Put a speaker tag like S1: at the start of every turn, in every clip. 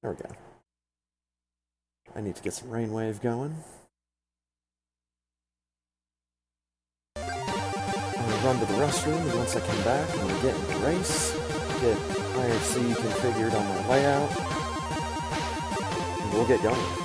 S1: There we go. I need to get some rainwave going. I'm gonna run to the restroom, and once I come back, I'm gonna get in the race, get IRC configured on my layout, and we'll get going.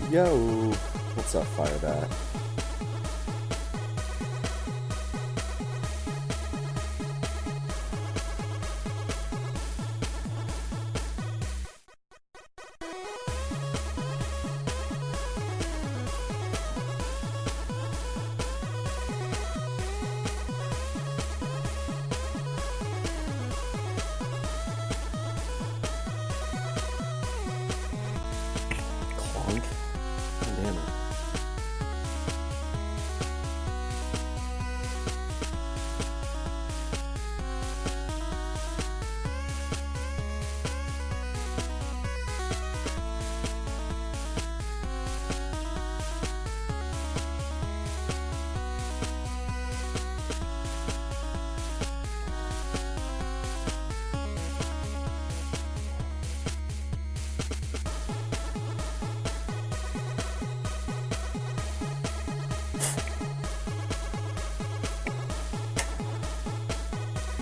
S1: Yo! What's up, Fire Bat? Clunk? God damn it.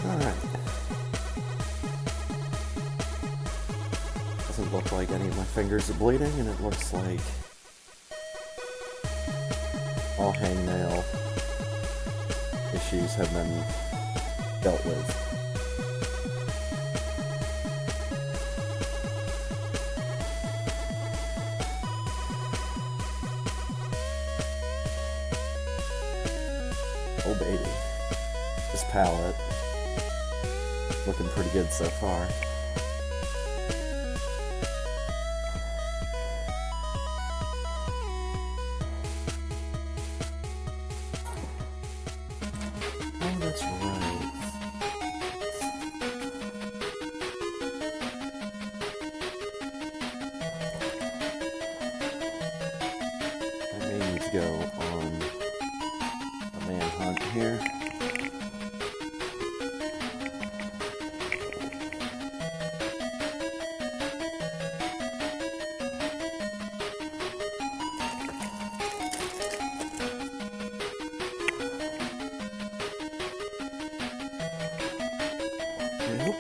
S1: Alright. Doesn't look like any of my fingers are bleeding, and it looks like all hangnail issues have been dealt with. Oh baby. This palette looking pretty good so far. Oh, that's right. I may need to go on a manhunt here. Nope.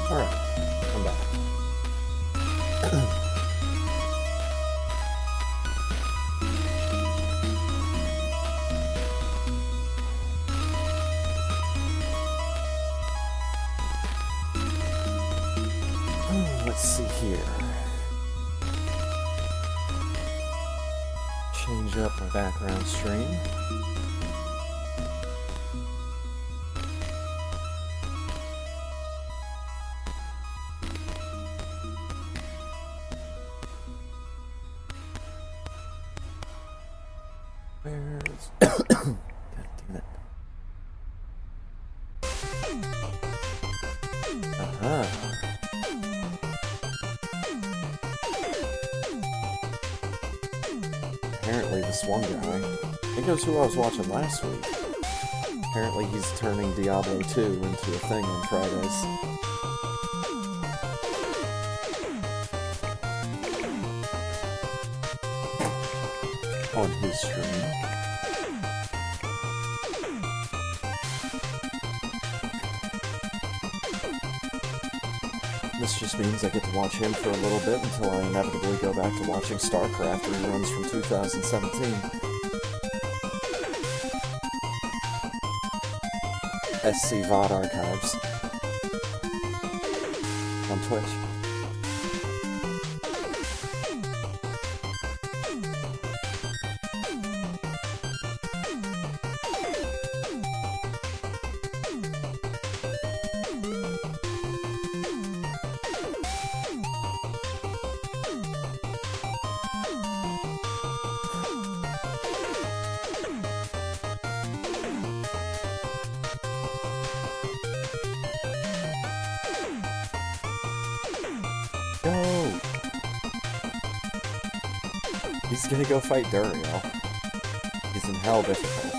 S1: Alright, I'm back. Let's see here. Change up my background stream. Where's... God damn it. Uh-huh. Apparently this one guy, I think it was who I was watching last week. Apparently he's turning Diablo 2 into a thing on Fridays. On his stream. This just means I get to watch him for a little bit until I inevitably go back to watching StarCraft reruns from 2017. SC VOD archives. On Twitch. Go! He's gonna go fight Duriel. He's in hell difficulty.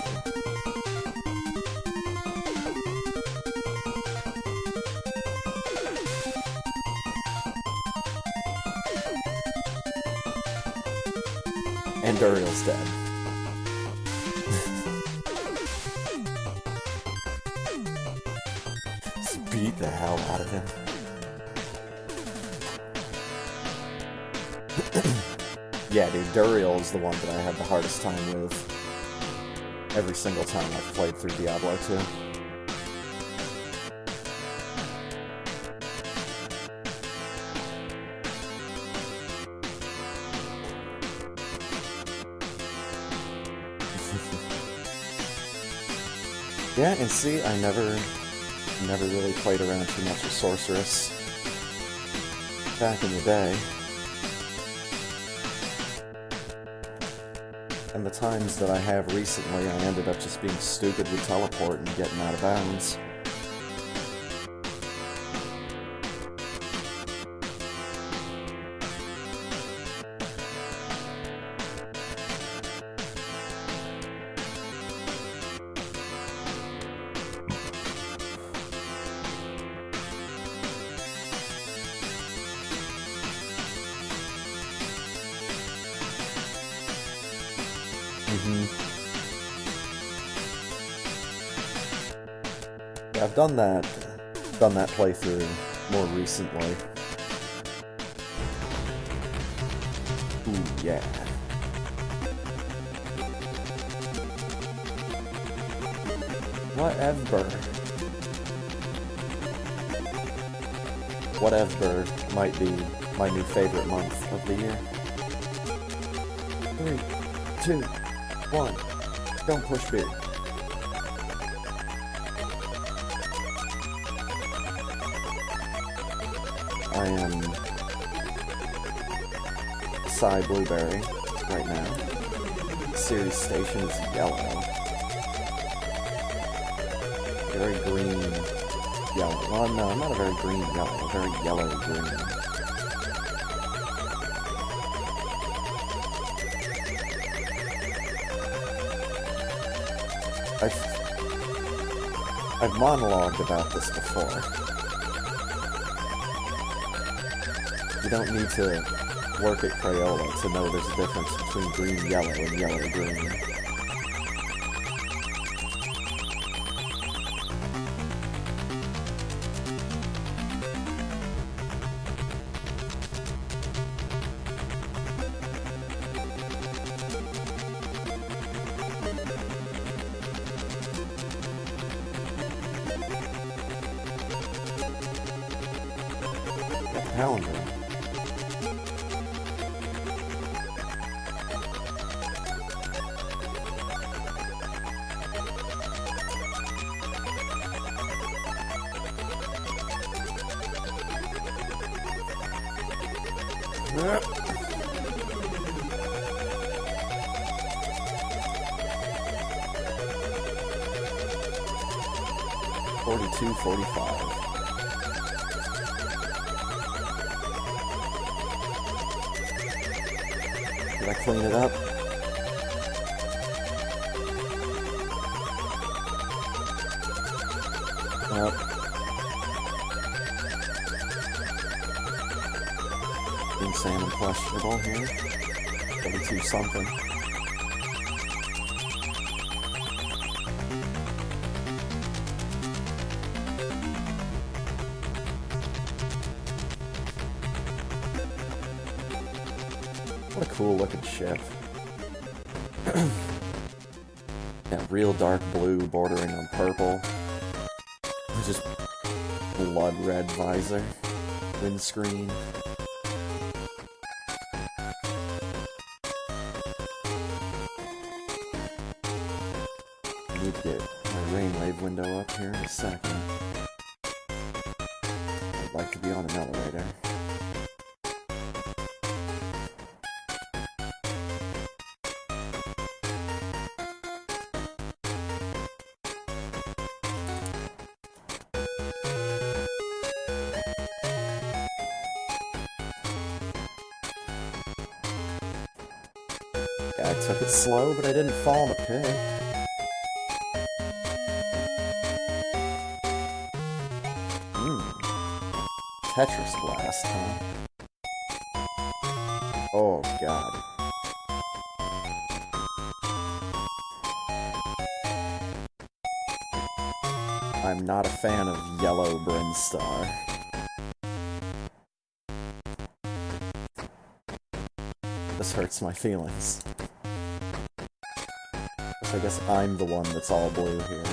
S1: And Duriel's dead. Just beat the hell out of him. Yeah, dude, Duriel is the one that I had the hardest time with every single time I've played through Diablo 2. Yeah, and see, I never really played around too much with Sorceress back in the day. And the times that I have recently, I ended up just being stupid with teleport and getting out of bounds. Yeah, I've done that playthrough more recently. Ooh, yeah. Whatever might be my new favorite month of the year. 3, 2, 1. Don't push B. I am Psy Blueberry right now. Series station is yellow. Very green yellow. Well, no, not a very green yellow, a very yellow green. I've monologued about this before. You don't need to work at Crayola to know there's a difference between green-yellow and yellow-green. calendar. Yep. $42.45. Did I clean it up? Nope. Being salmon questionable here. 32 something. What a cool looking ship. Yeah, real dark blue bordering on purple. Just blood red visor. Windscreen. I need to get my rainwave window up here in a second. I'd like to be on an elevator. Yeah, I took it slow, but I didn't fall in the pit. Tetris Blast, huh? Oh, God. I'm not a fan of yellow Brinstar. This hurts my feelings. I guess I'm the one that's all blue here.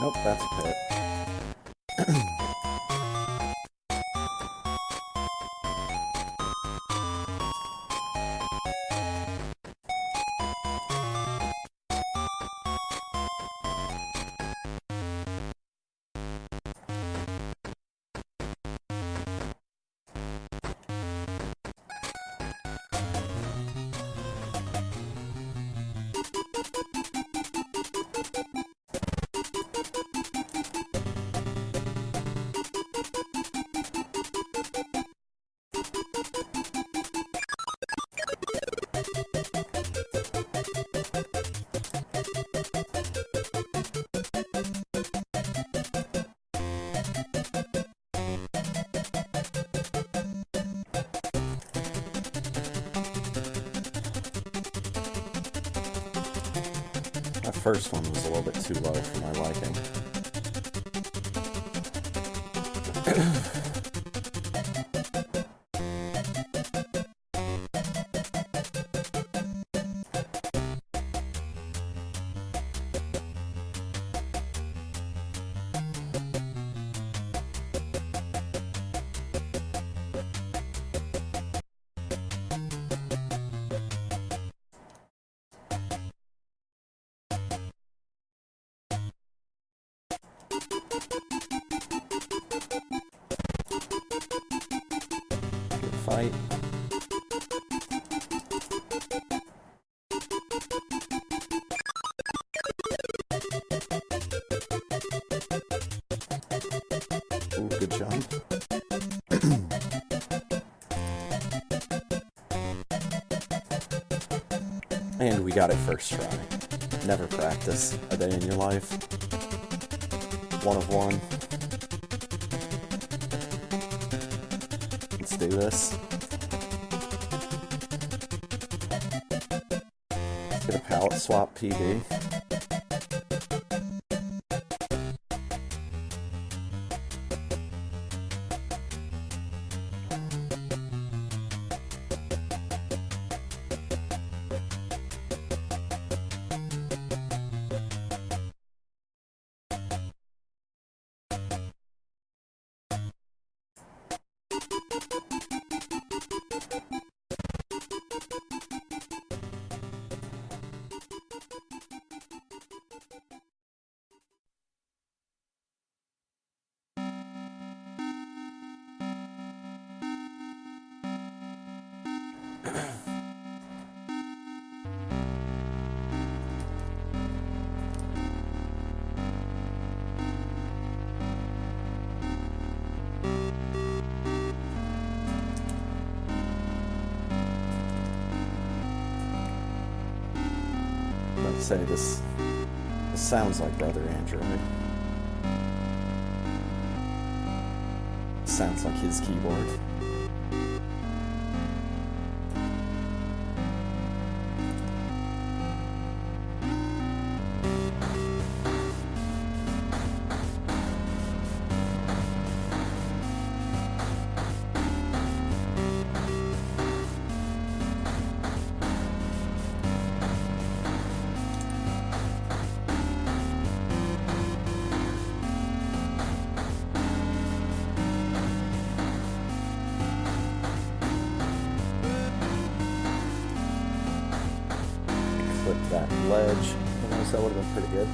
S1: Nope, that's a pit. That first one was a little bit too low for my liking. Fight. Ooh, good jump. got it first try. Never practice a day in your life. One of one. Let's do this. Let's get a palette swap PB. Say this sounds like Brother Android. Sounds like his keyboard. Clip that ledge. Otherwise, that would have been pretty good.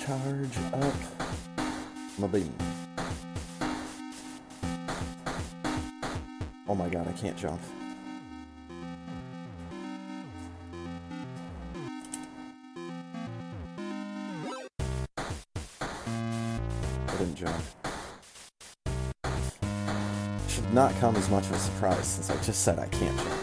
S1: Charge up my beam. Oh my god, I can't jump. Didn't jump. Should not come as much of a surprise since I just said I can't jump.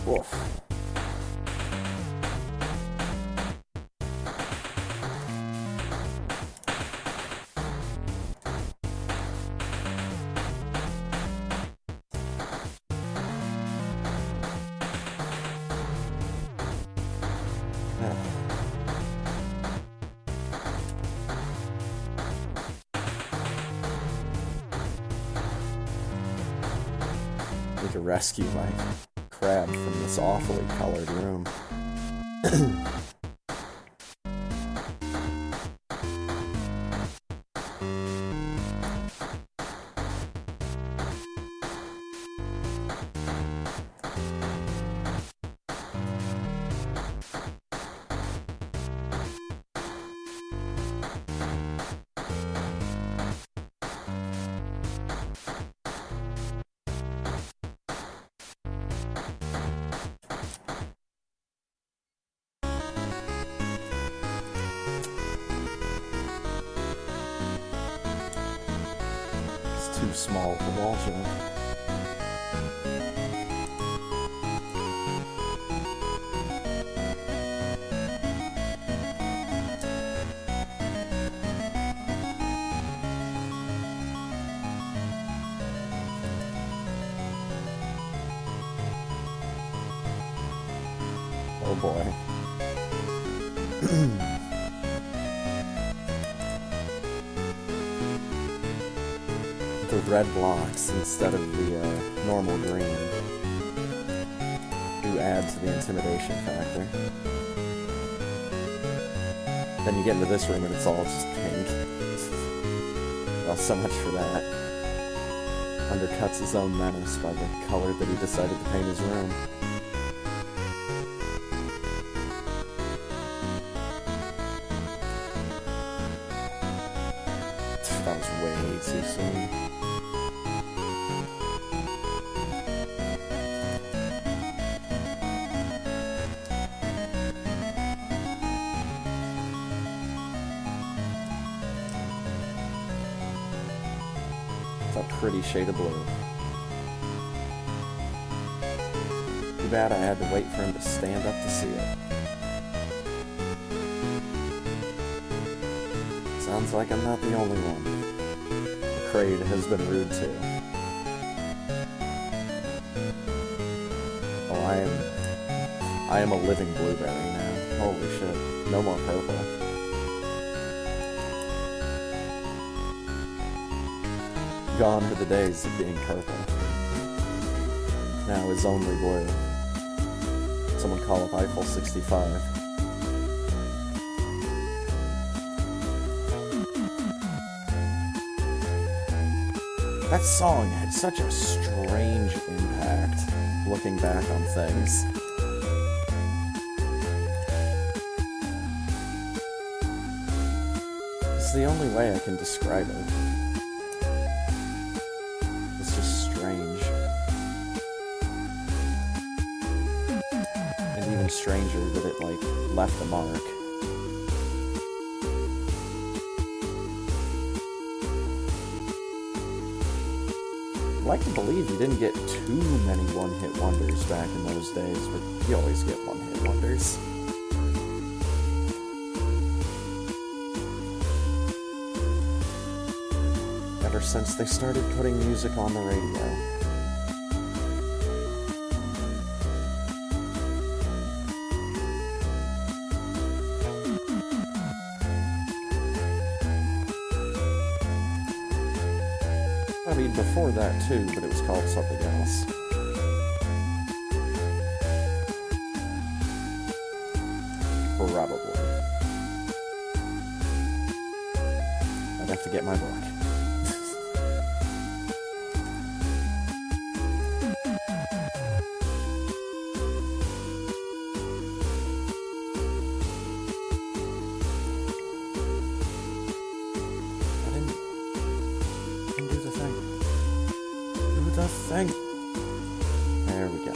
S1: Woof. Need to rescue my crab from this awfully colored room. Too small for ball jump. Oh boy. The red blocks instead of the normal green do add to the intimidation factor. Then you get into this room and it's all just pink. Well, so much for that. Undercuts his own menace by the color that he decided to paint his room. That was way too soon. It's a pretty shade of blue. Too bad I had to wait for him to stand up to see it. Sounds like I'm not the only one. Crade has been rude too. Oh, I am a living blueberry now. Holy shit. No more purple. Gone are the days of being purple. Now is only blue. Someone call up Eiffel 65. That song had such a strange impact, looking back on things. It's the only way I can describe it. It's just strange. And even stranger that it, like, left a mark. I'd like to believe you didn't get too many one-hit wonders back in those days, but you always get one-hit wonders. Ever since they started putting music on the radio. I mean, before that too, but it was called something else. Probably. I'd have to get my book. The thing. There we go.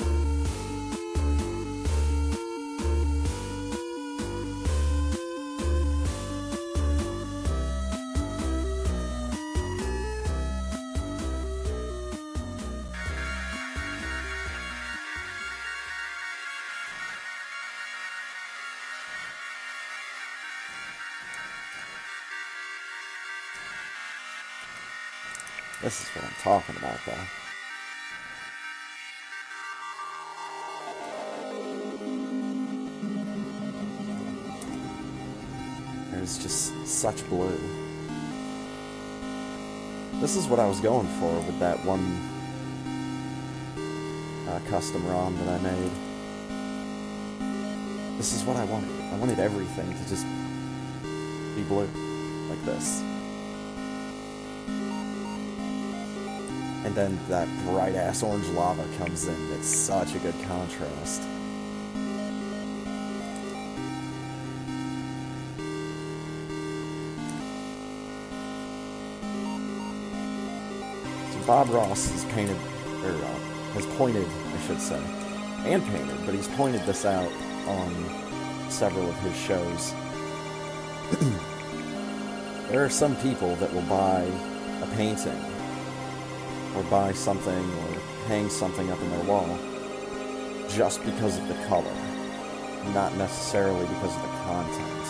S1: This is what I'm talking about, though. There's just such blue. This is what I was going for with that one custom ROM that I made. This is what I wanted. I wanted everything to just be blue, like this. And then that bright-ass orange lava comes in. It's such a good contrast. So Bob Ross has painted, or has pointed, I should say, and painted, but he's pointed this out on several of his shows. There are some people that will buy a painting or buy something, or hang something up in their wall, just because of the color, not necessarily because of the content.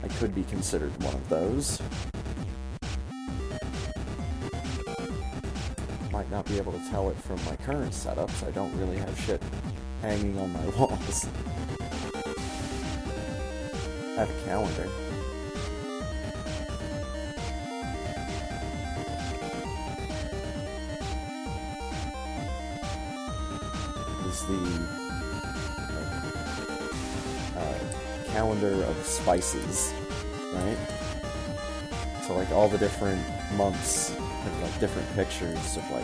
S1: I could be considered one of those. Might not be able to tell it from my current setups. I don't really have shit hanging on my walls. I have a calendar. Is the calendar of spices, right? So like all the different months have like different pictures of like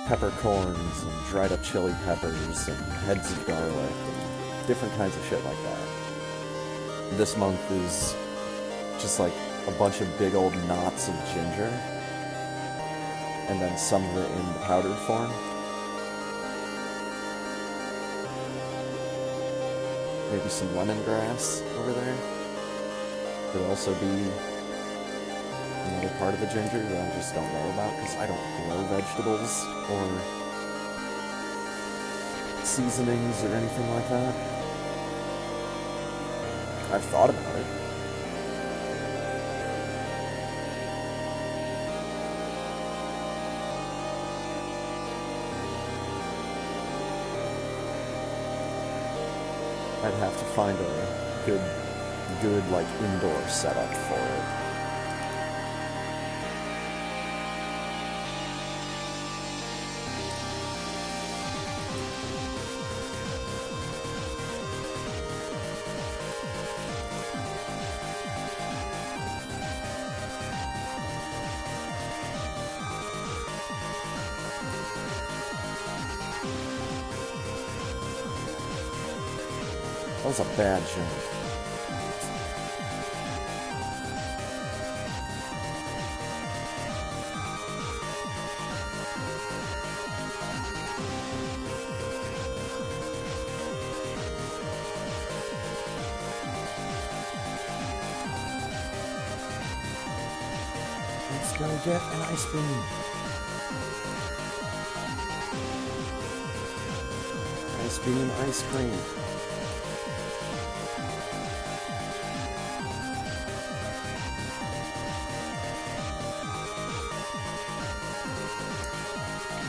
S1: peppercorns and dried up chili peppers and heads of garlic and different kinds of shit like that. This month is just like a bunch of big old knots of ginger, and then some of it in the powdered form. Maybe some lemongrass over there. Could also be another part of the ginger that I just don't know about because I don't grow vegetables or seasonings or anything like that. I've thought about it. I'd have to find a good like indoor setup for it. That was a bad joke. Let's go get an ice cream. Ice beam, ice cream.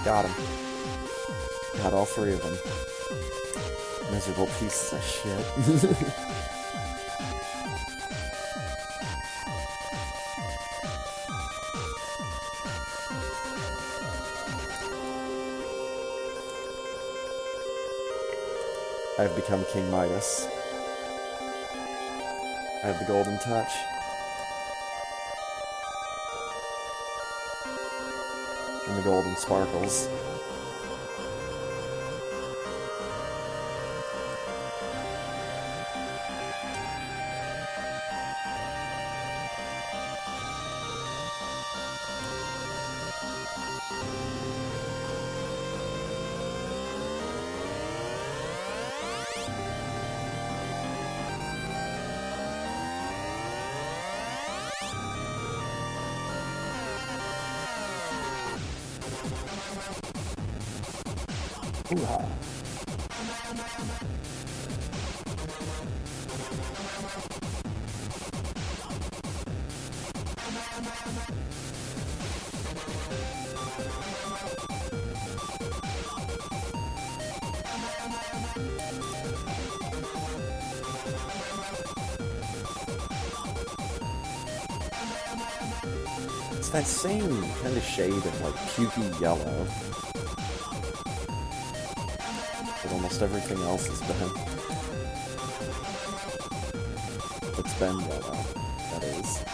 S1: Got him. Got all three of them. Miserable pieces of shit. I've become King Midas. I have the golden touch. And the golden sparkles. Ooh-ha. It's that same kind of shade of like pukey yellow that almost everything else has been. It's been yellow, that is.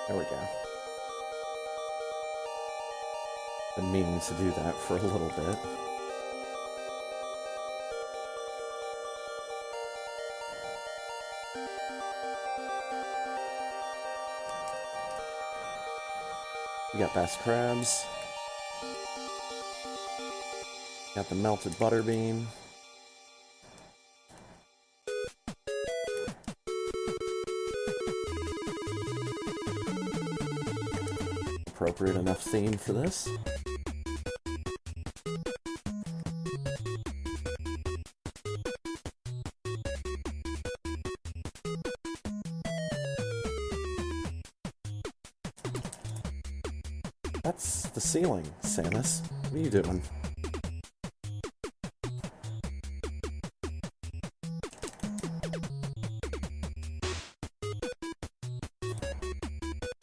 S1: There we go. meaning to do that for a little bit. We got bass crabs. Got the melted butterbean. Appropriate enough theme for this. That's the ceiling, Samus. What are you doing?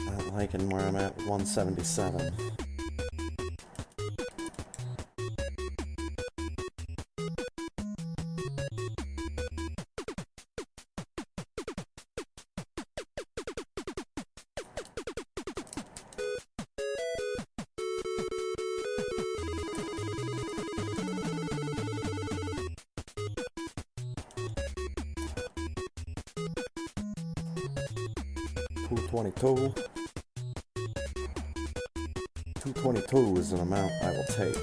S1: Not liking where I'm at 177. $222. 222 is an amount I will take.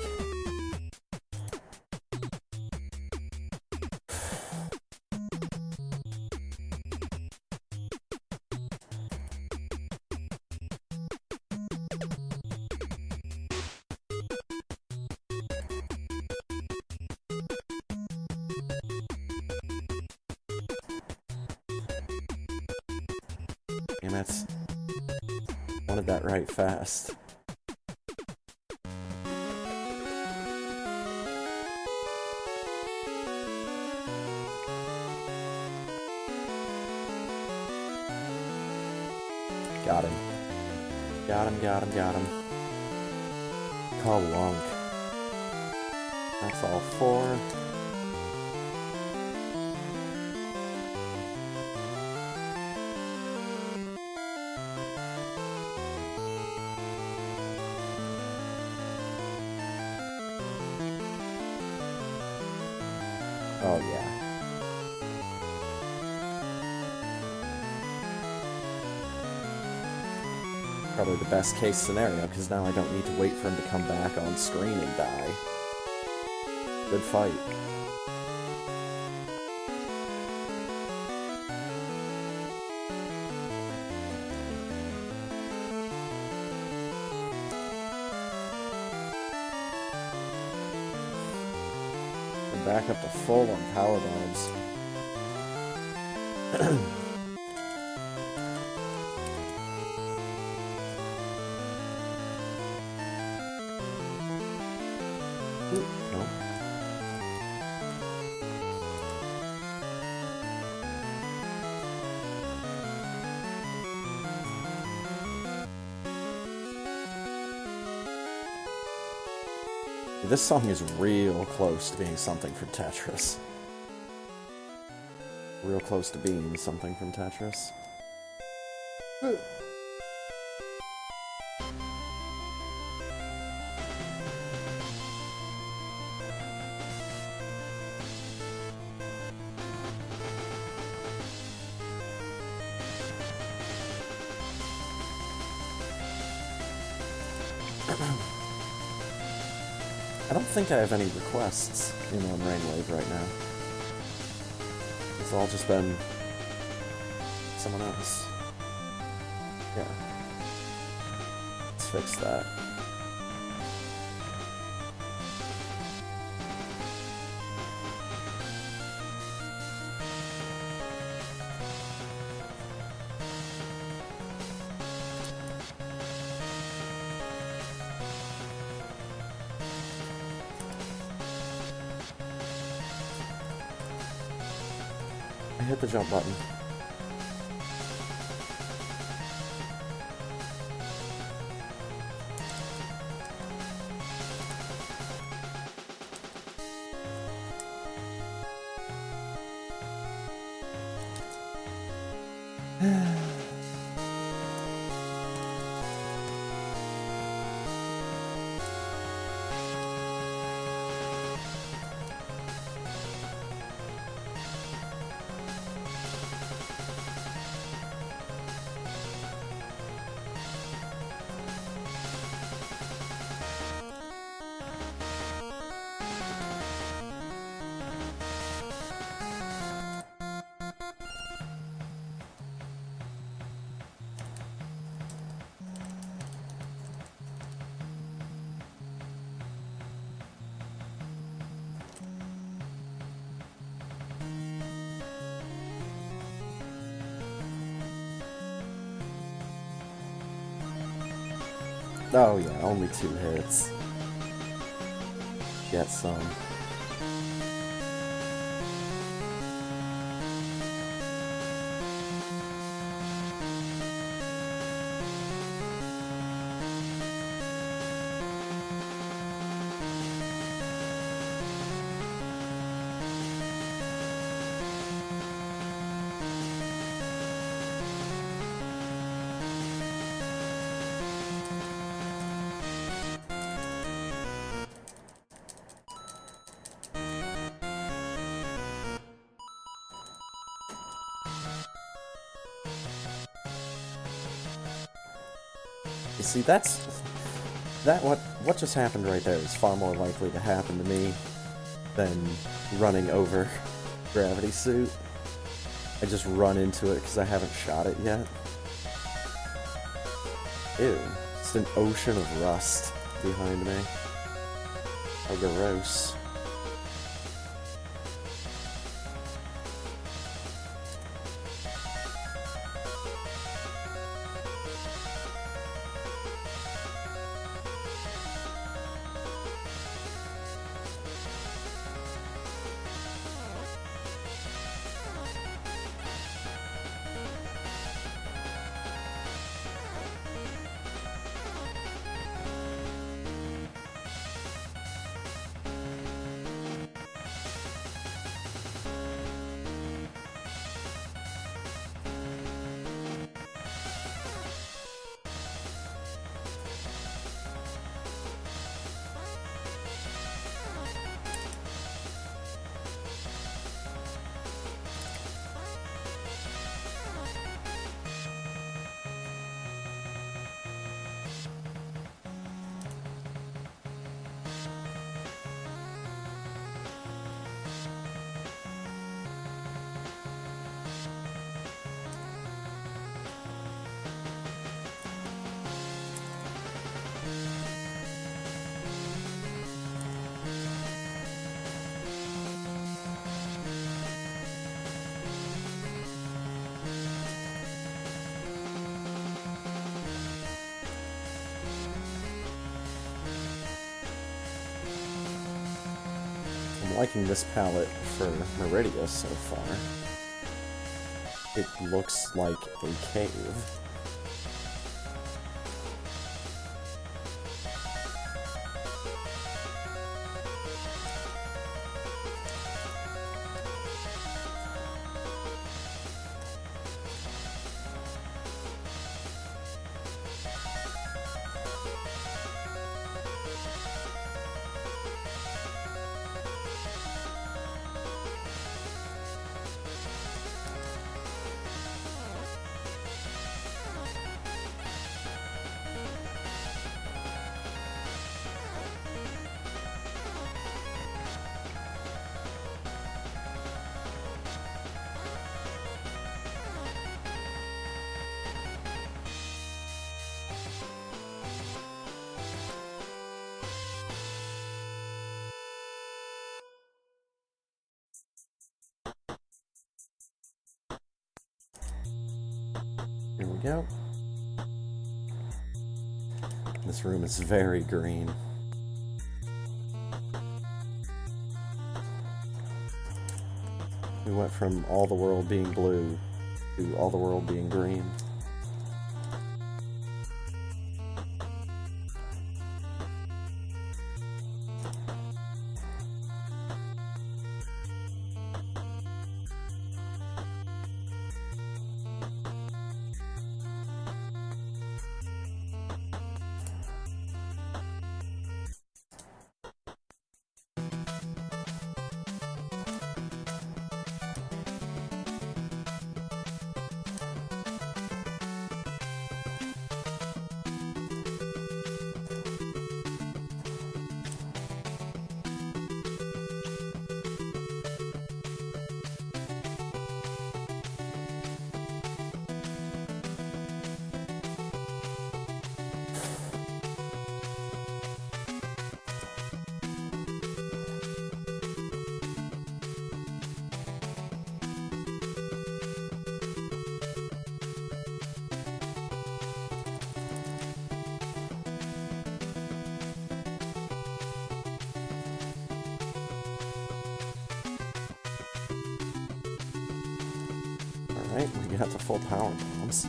S1: Damn it. Wanted that right fast. Got him. Got him, got him, got him. Kalunk. That's all four. Oh, yeah. Probably the best case scenario, because now I don't need to wait for him to come back on screen and die. Good fight. We're back up to full on power bombs. No. This song is real close to being something from Tetris. Real close to being something from Tetris. I don't think I have any requests in on Rainwave right now. It's all just been someone else. Yeah. Let's fix that. I hit the jump button. Oh yeah, only 2 hits. Get some. You see, what just happened right there is far more likely to happen to me than running over Gravity Suit. I just run into it because I haven't shot it yet. Ew, it's an ocean of rust behind me. How gross. I'm liking this palette for Meridia so far. It looks like a cave. Here we go. This room is very green. We went from all the world being blue to all the world being green. Right, we got the full power bombs.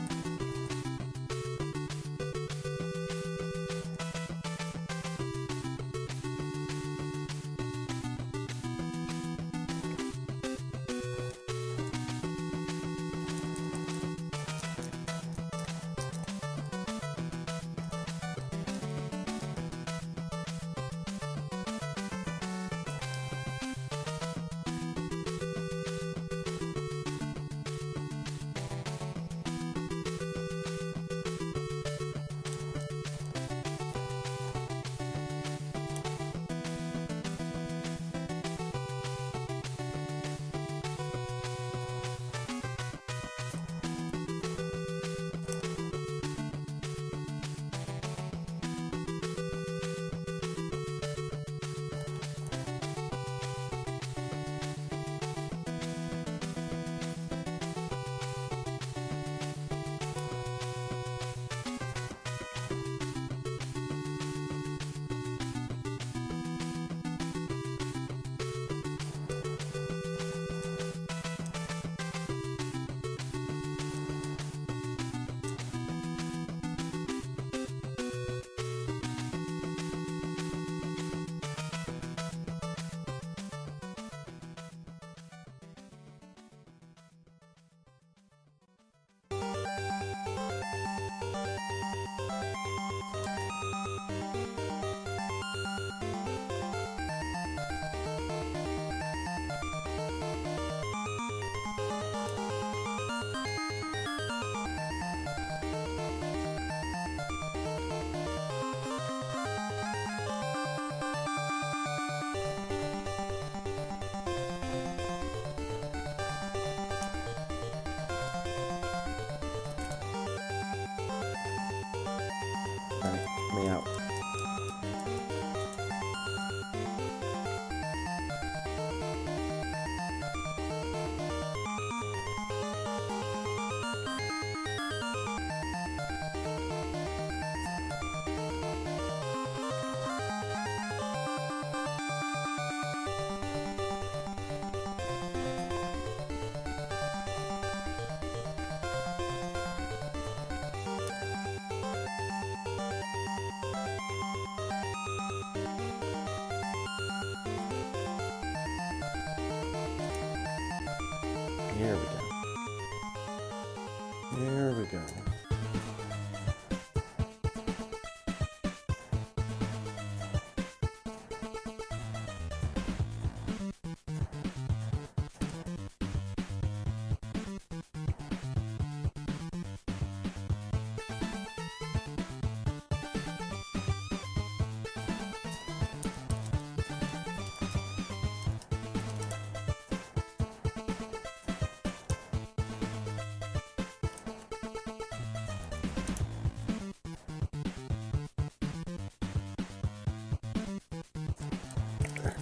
S1: Me out. Here we go. Here we go.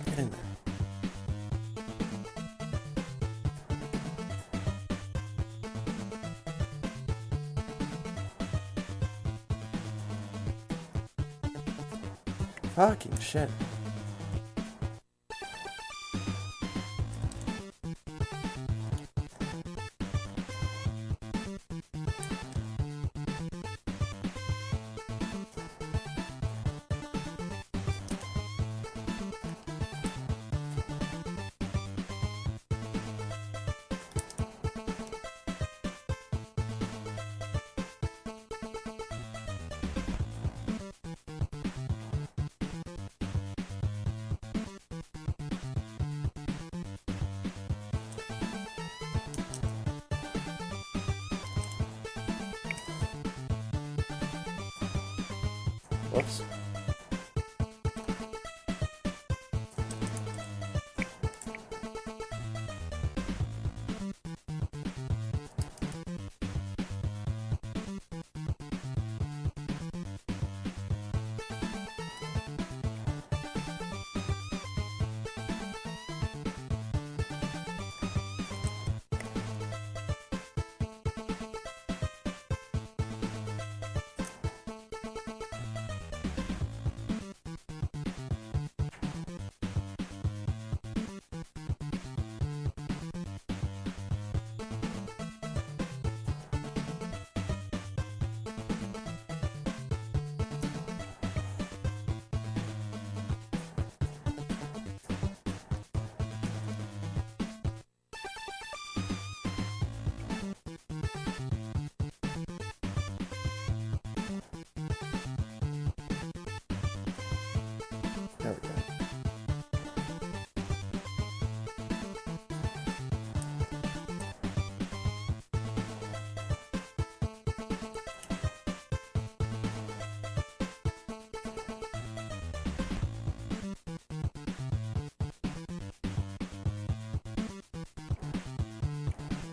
S1: Get in there. Fucking shit. Whoops.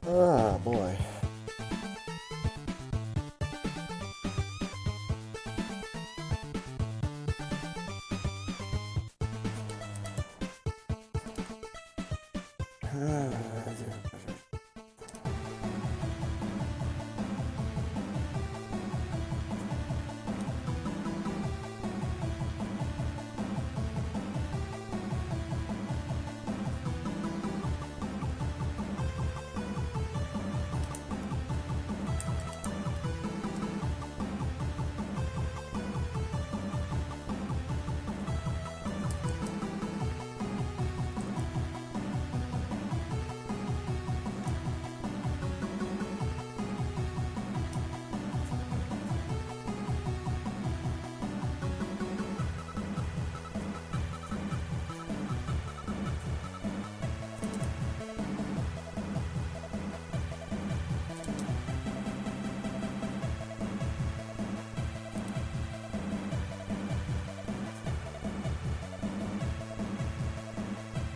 S1: Ah, boy.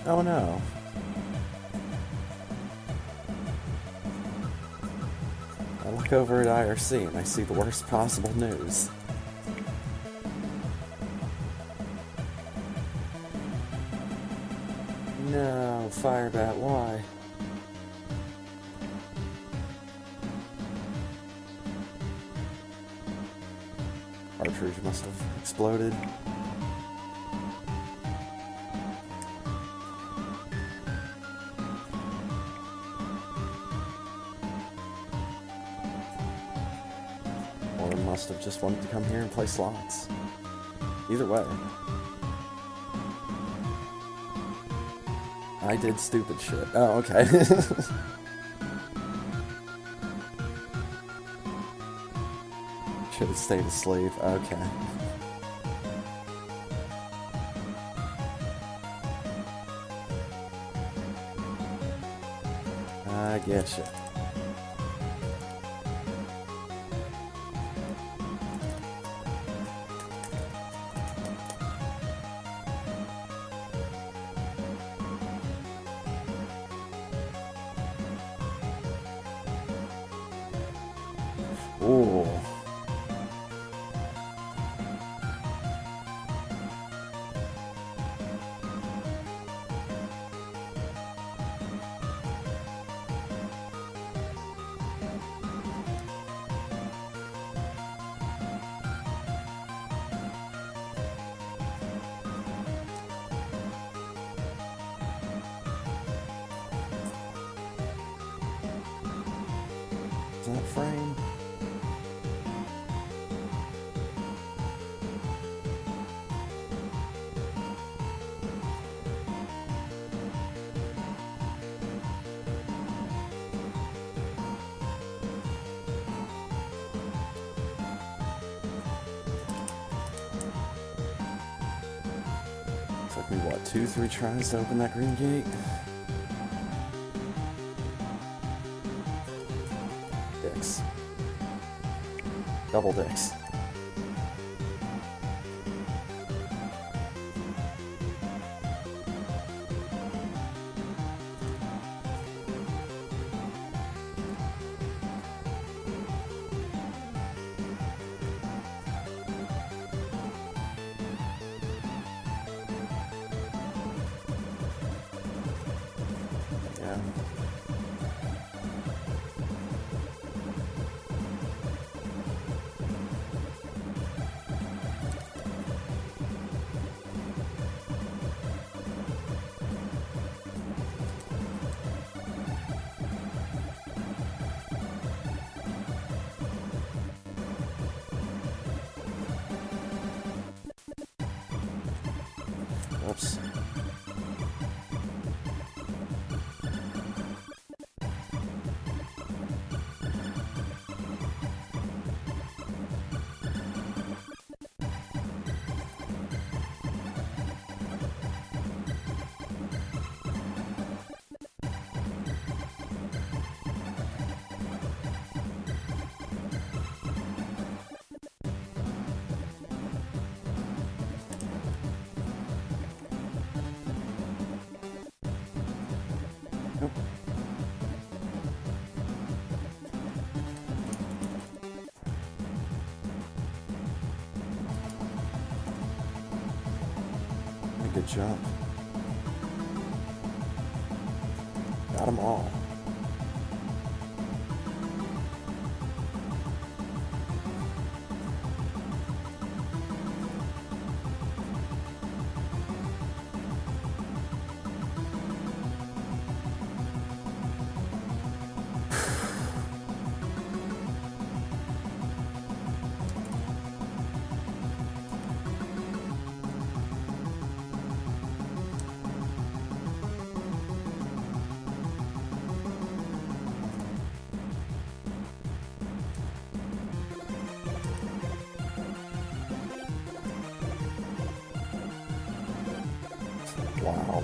S1: Oh no. I look over at IRC and I see the worst possible news. No, Firebat, why? Cartridge must have exploded. Or must have just wanted to come here and play slots. Either way. I did stupid shit. Oh, okay. Should have stayed asleep. Okay. I get you. Ooh. Is that frame? Took me, what, 2-3 tries to open that green gate? Dicks. Double dicks. Yeah. Oops. jump. Got them all. Wow.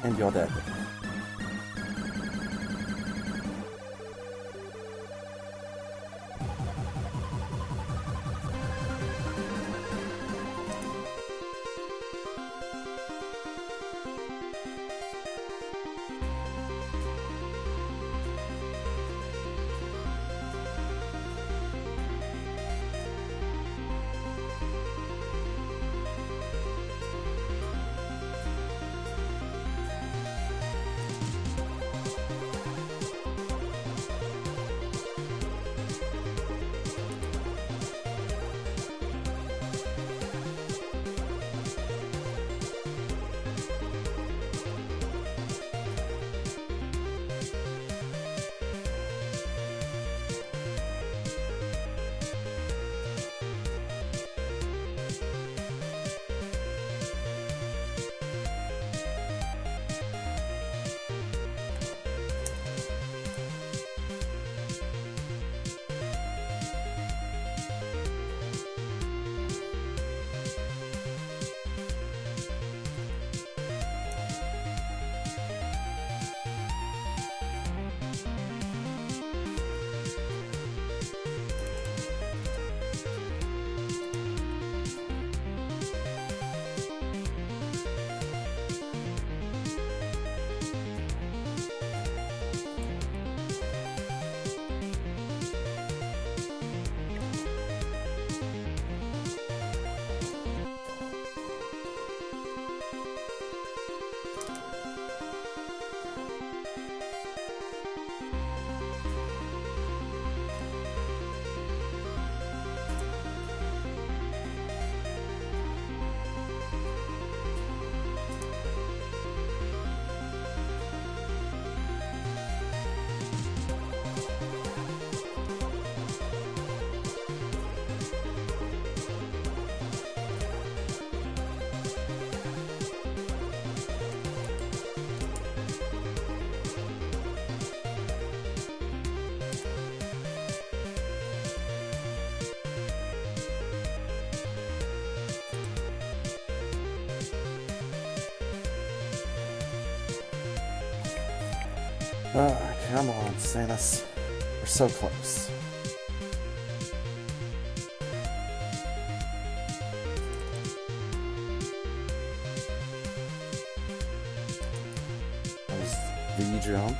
S1: And you're dead. Come on, Samus. We're so close. That was the jump.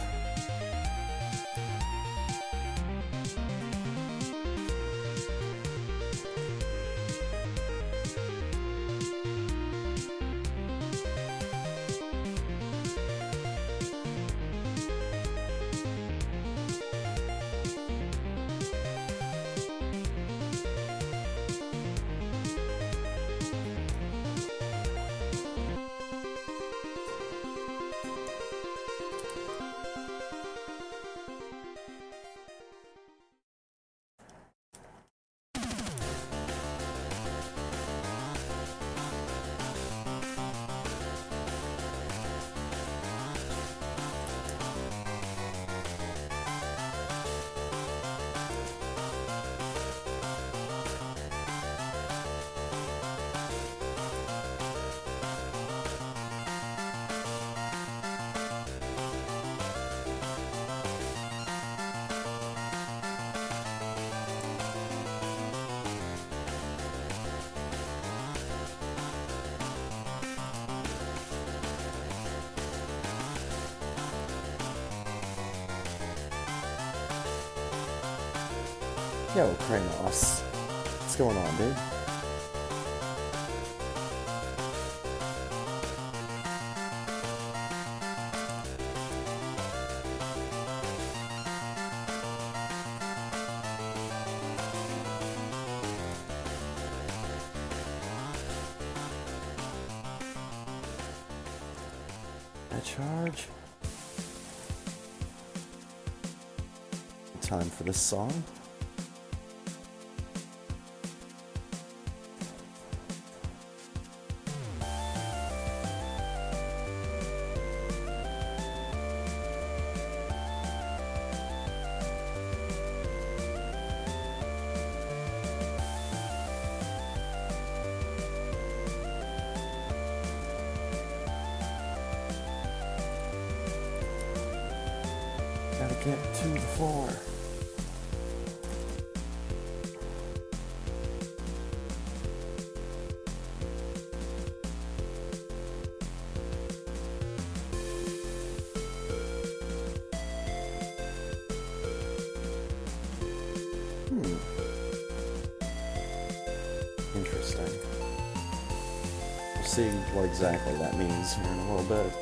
S1: Yo, Kranos. What's going on, dude? Charge. Time for this song. Gotta get to the floor. Interesting. We'll see what exactly that means here in a little bit.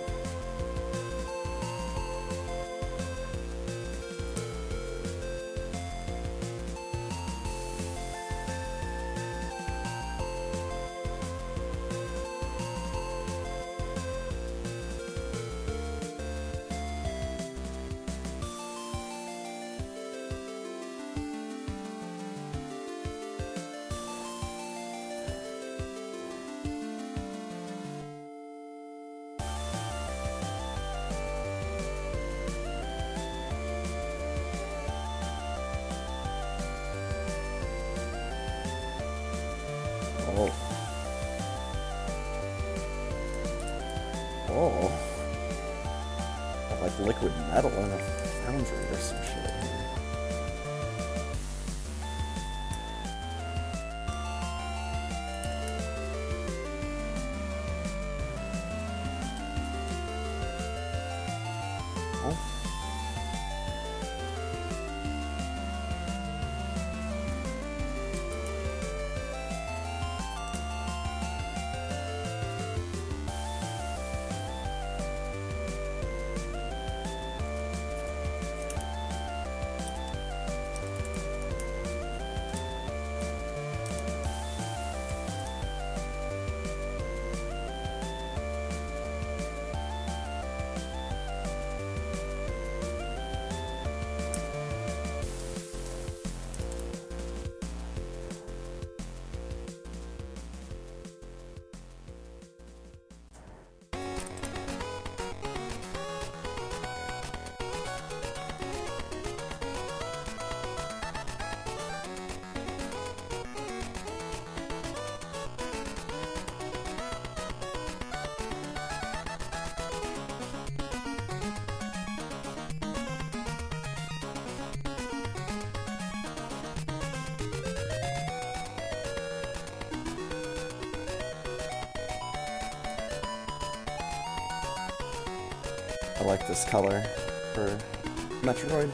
S1: Oh. Oh. Got like liquid metal in a foundry or some shit. Oh. I like this color for Metroid.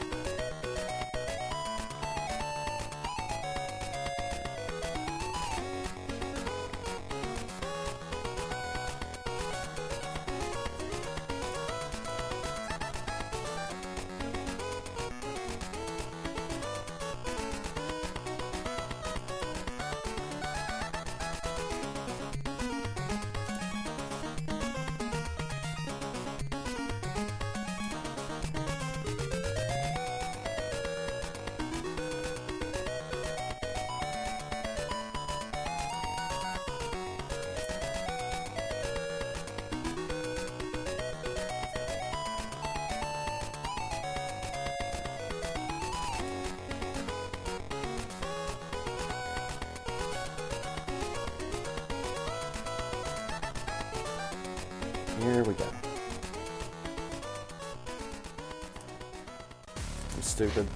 S1: Here we go. I'm stupid.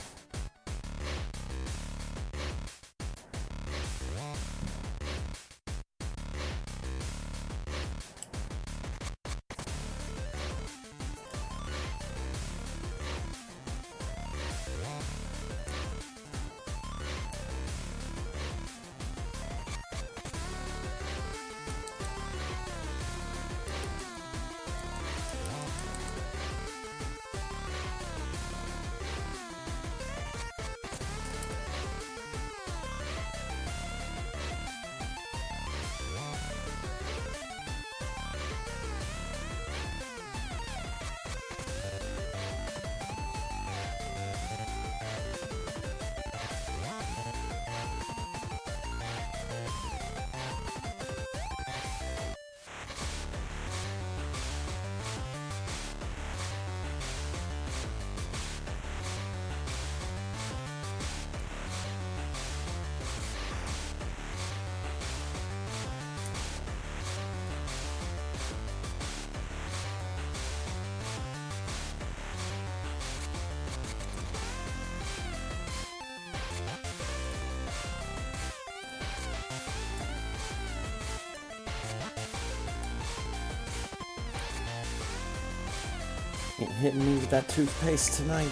S1: Ain't hitting me with that toothpaste tonight.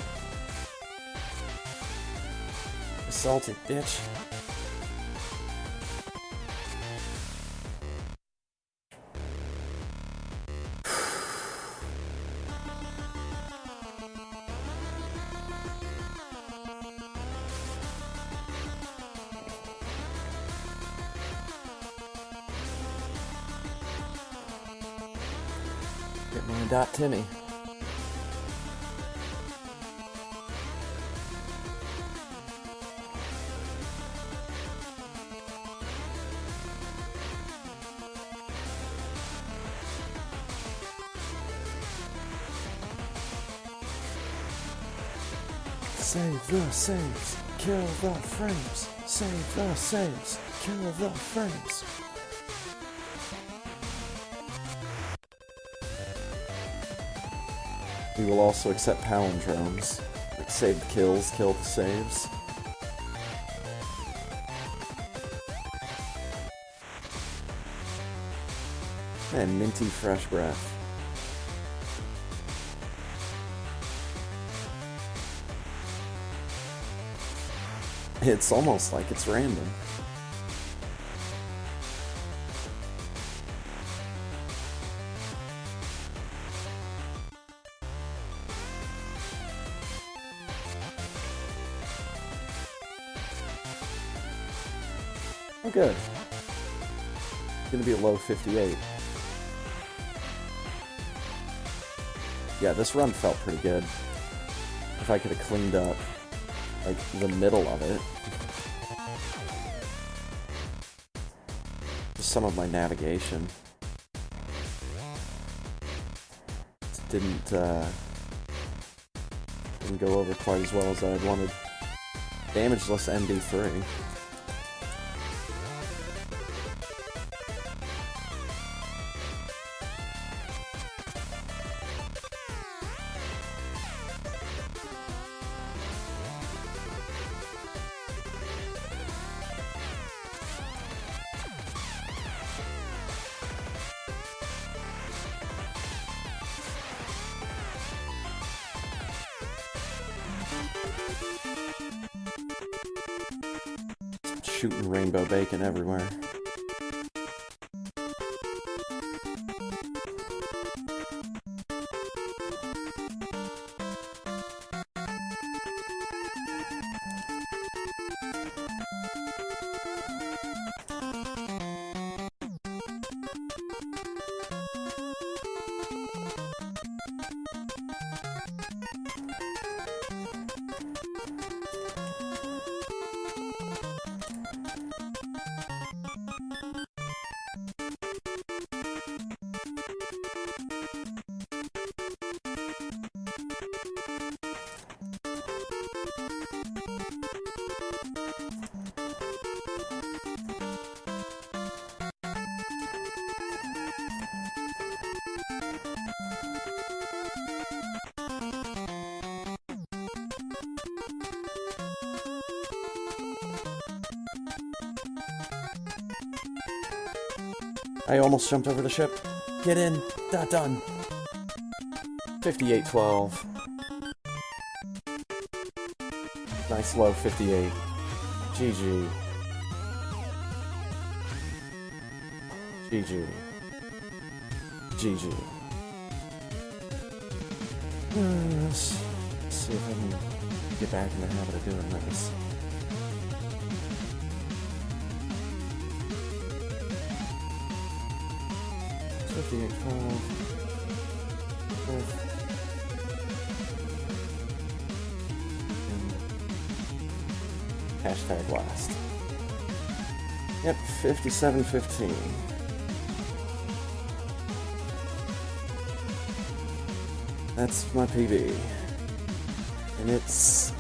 S1: You salty bitch. Get my dot Timmy. Save the saves, kill the frames. Save the saves, kill the frames. We will also accept palindromes, like save the kills, kill the saves. And minty fresh breath. It's almost like it's random. Oh, good. It's gonna be a low 58. Yeah, this run felt pretty good. If I could have cleaned up, like, the middle of it. Just some of my navigation. Just didn't go over quite as well as I had wanted. Damageless MD3. Shooting rainbow bacon everywhere. I almost jumped over the ship. Get in. That done. 58-12. Nice low 58. GG. GG. GG. Let's see if I can get back in the habit of doing this. Hashtag last. Yep, 57-15. That's my PB. And it's...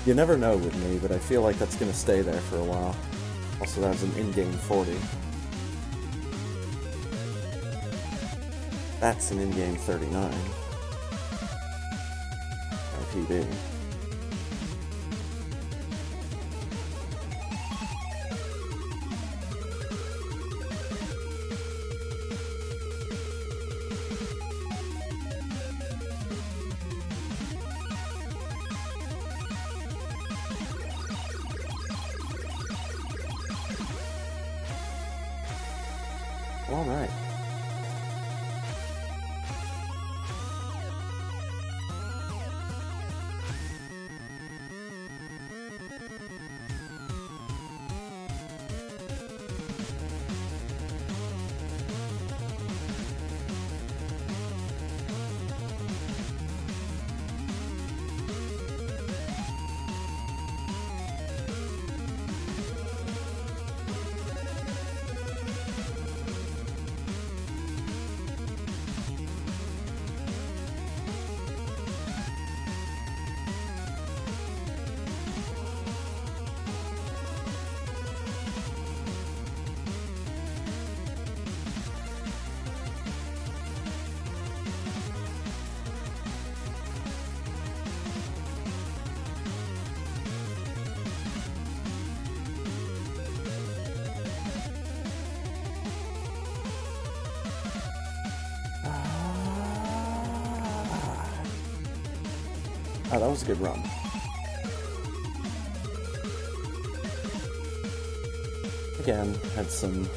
S1: You never know with me, but I feel like that's gonna stay there for a while. Also, that was an in-game 40. That's an in-game 39. RPD. All right. Oh, that was a good run. Again, had some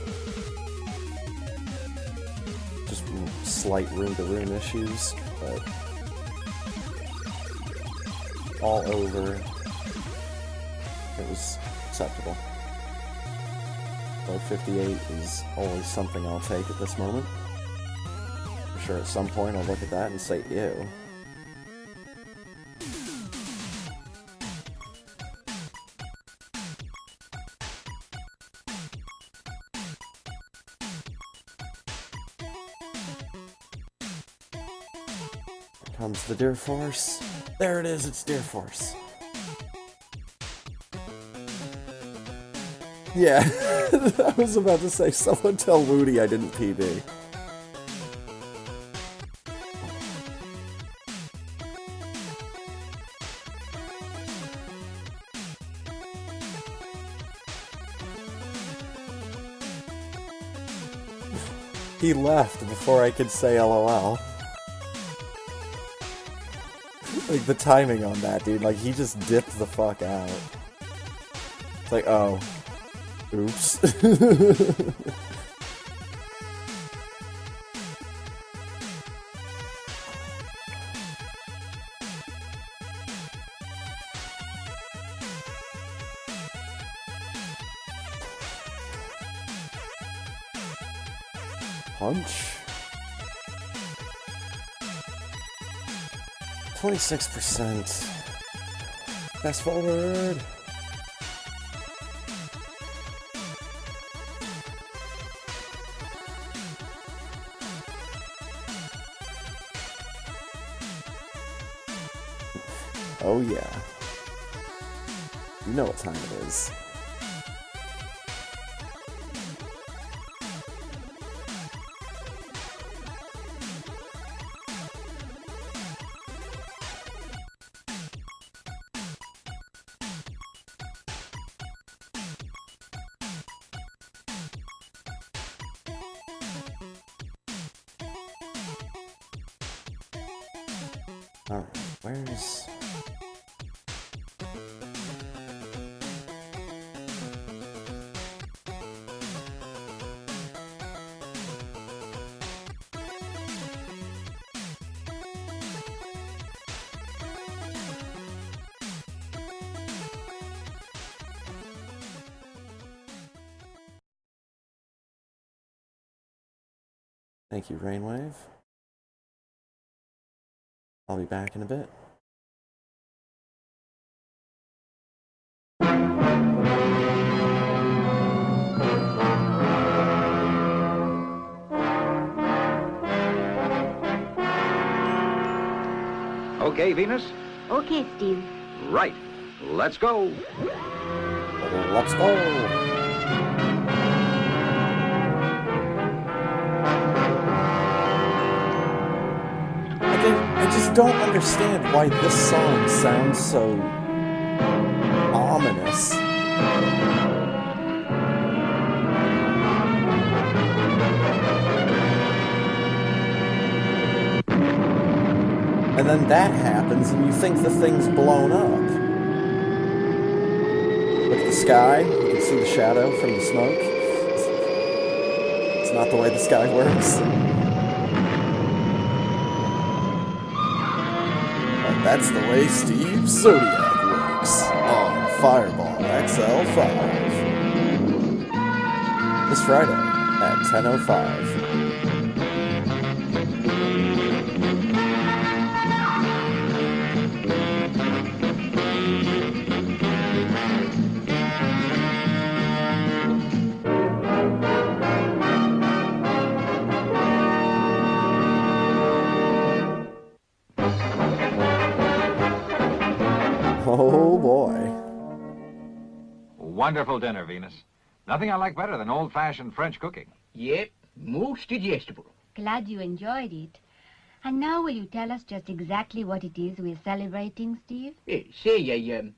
S1: just slight room-to-room issues, but all over, it was acceptable. Low 58 is always something I'll take at this moment. I'm sure at some point I'll look at that and say, ew. Comes the Deer Force. There it is, it's Deer Force. Yeah, I was about to say, someone tell Woody I didn't PB. He left before I could say LOL. Like, the timing on that, dude. Like, he just dipped the fuck out. It's like, oh. Oops. Punch. 26%. Fast forward. Oh yeah. You know what time it is. Alright, where's... Thank you, Rainwave. I'll be back in a bit.
S2: Okay, Venus?
S3: Okay, Steve.
S2: Right. Let's go.
S1: Let's go. I just don't understand why this song sounds so ominous. And then that happens and you think the thing's blown up. Look at the sky, you can see the shadow from the smoke. It's not the way this guy works. But that's the way Steve Zodiac works on Fireball XL5. This Friday at 10:05. Oh boy.
S2: Wonderful dinner, Venus. Nothing I like better than old-fashioned French cooking.
S3: Yep, most digestible.
S4: Glad you enjoyed it. And now will you tell us just exactly what it is we're celebrating, Steve?
S3: Say,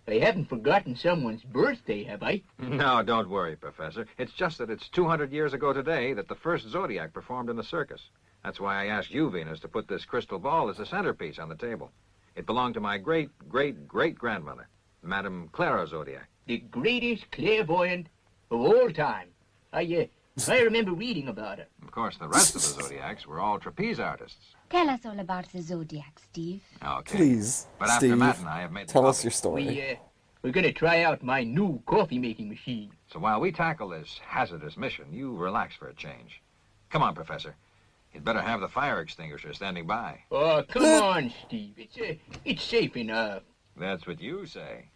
S3: I haven't forgotten someone's birthday, have I?
S2: No, don't worry, Professor. It's just that it's 200 years ago today that the first Zodiac performed in the circus. That's why I asked you, Venus, to put this crystal ball as a centerpiece on the table. It belonged to my great-great-great-grandmother, Madame Clara Zodiac.
S3: The greatest clairvoyant of all time. I remember reading about her.
S2: Of course, the rest of the Zodiacs were all trapeze artists.
S4: Tell us all about the Zodiac, Steve.
S2: Okay.
S1: Please,
S2: But after
S1: Steve,
S2: Matt and I have made the
S1: tell us
S2: coffee.
S1: your story.
S3: We're gonna try out my new coffee-making machine.
S2: So while we tackle this hazardous mission, you relax for a change. Come on, Professor. You'd better have the fire extinguisher standing by.
S3: Oh, come on, Steve. It's safe enough.
S2: That's what you say.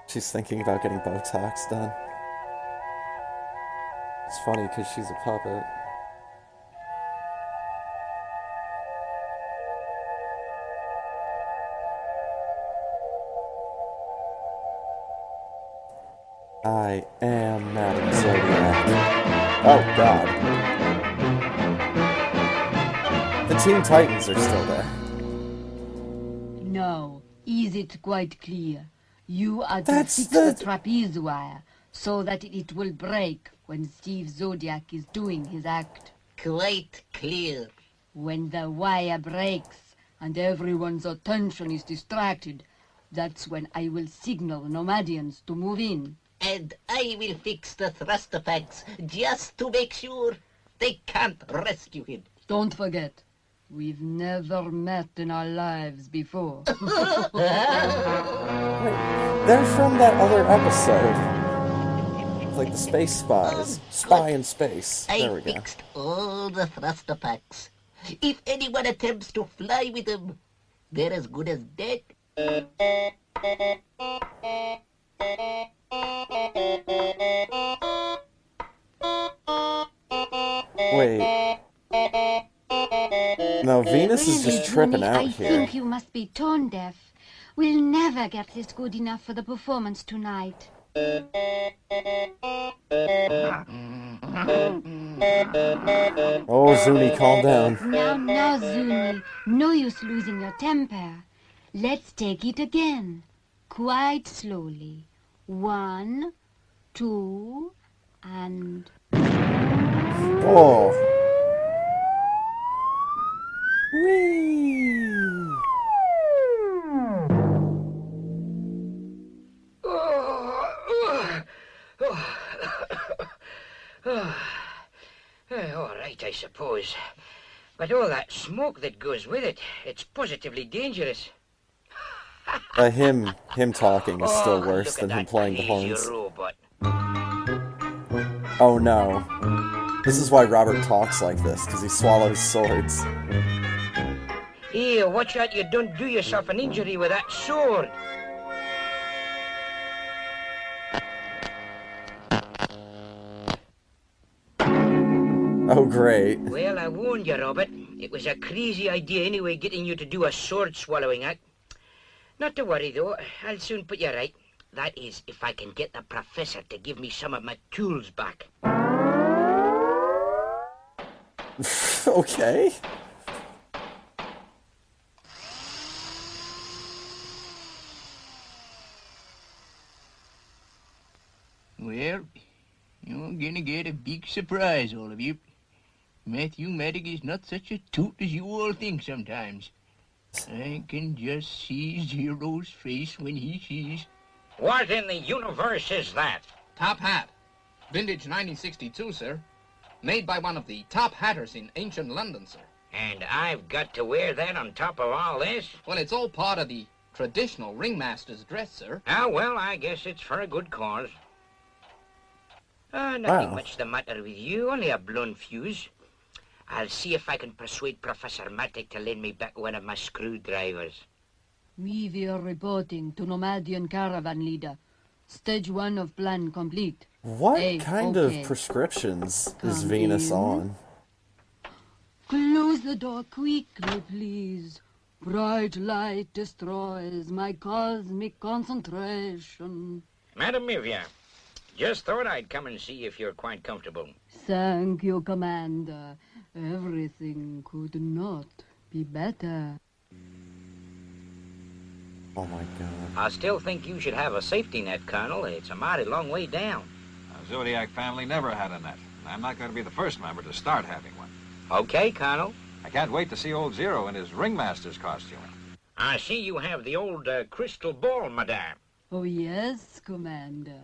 S1: She's thinking about getting Botox done. It's funny because she's a puppet. I am Madame Zodiac. Oh, God. The Teen Titans are still there.
S4: No, is it quite clear? You are to
S1: That's
S4: fix
S1: the-
S4: the trapeze wire so that it will break when Steve Zodiac is doing his act.
S5: Quite clear.
S4: When the wire breaks and everyone's attention is distracted, that's when I will signal Nomadians to move in.
S5: And I will fix the thruster packs just to make sure they can't rescue him.
S4: Don't forget, we've never met in our lives before.
S1: They're from that other episode. Like the Space Spies. Spy in Space. There
S5: I
S1: we go.
S5: fixed all the thruster packs. If anyone attempts to fly with them, they're as good as dead.
S1: Wait. No, Venus is just tripping
S4: Zuni,
S1: out
S4: I
S1: here.
S4: think you must be tone deaf. We'll never get this good enough for the performance tonight.
S1: Oh, Zuni, calm down.
S4: Now, Zuni, no use losing your temper. Let's take it again. Quite slowly. 1, 2, and...
S1: Oh. Whee!
S3: All right, I suppose. But all that smoke that goes with it, it's positively dangerous.
S1: Him talking is still
S3: Oh,
S1: worse
S3: look
S1: than
S3: at
S1: him
S3: that
S1: playing the
S3: crazy
S1: horns.
S3: robot.
S1: Oh no. This is why Robert talks like this, because he swallows swords.
S3: Here, watch out you don't do yourself an injury with that sword.
S1: Oh great.
S3: Well, I warned you, Robert. It was a crazy idea anyway, getting you to do a sword-swallowing act. Not to worry, though. I'll soon put you right. That is, if I can get the professor to give me some of my tools back.
S1: Okay.
S3: Well, you're gonna get a big surprise, all of you. Matthew Maddox is not such a toot as you all think sometimes. I can just see Zero's face when he sees What in the universe is that?
S6: Top hat. Vintage 1962, sir. Made by one of the top hatters in ancient London, sir.
S3: And I've got to wear that on top of all this?
S6: Well, it's all part of the traditional ringmaster's dress, sir.
S3: Ah, well, I guess it's for a good cause. Nothing
S1: Wow.
S3: much the matter with you, only a blown fuse. I'll see if I can persuade Professor Matic to lend me back one of my screwdrivers.
S4: Mivia reporting to Nomadian Caravan Leader. Stage 1 of plan complete.
S1: What
S4: Hey,
S1: kind
S4: okay.
S1: of prescriptions is
S4: Come
S1: Venus
S4: in.
S1: on?
S4: Close the door quickly, please. Bright light destroys my cosmic concentration.
S3: Madam Mivia, just thought I'd come and see if you're quite comfortable.
S4: Thank you, Commander. Everything could not be better.
S1: Oh my god.
S3: I still think you should have a safety net, Colonel. It's a mighty long way down.
S2: The Zodiac family never had a net. And I'm not going to be the first member to start having one.
S3: Okay, Colonel.
S2: I can't wait to see old Zero in his ringmaster's costume.
S3: I see you have the old crystal ball, madame.
S4: Oh, yes, Commander.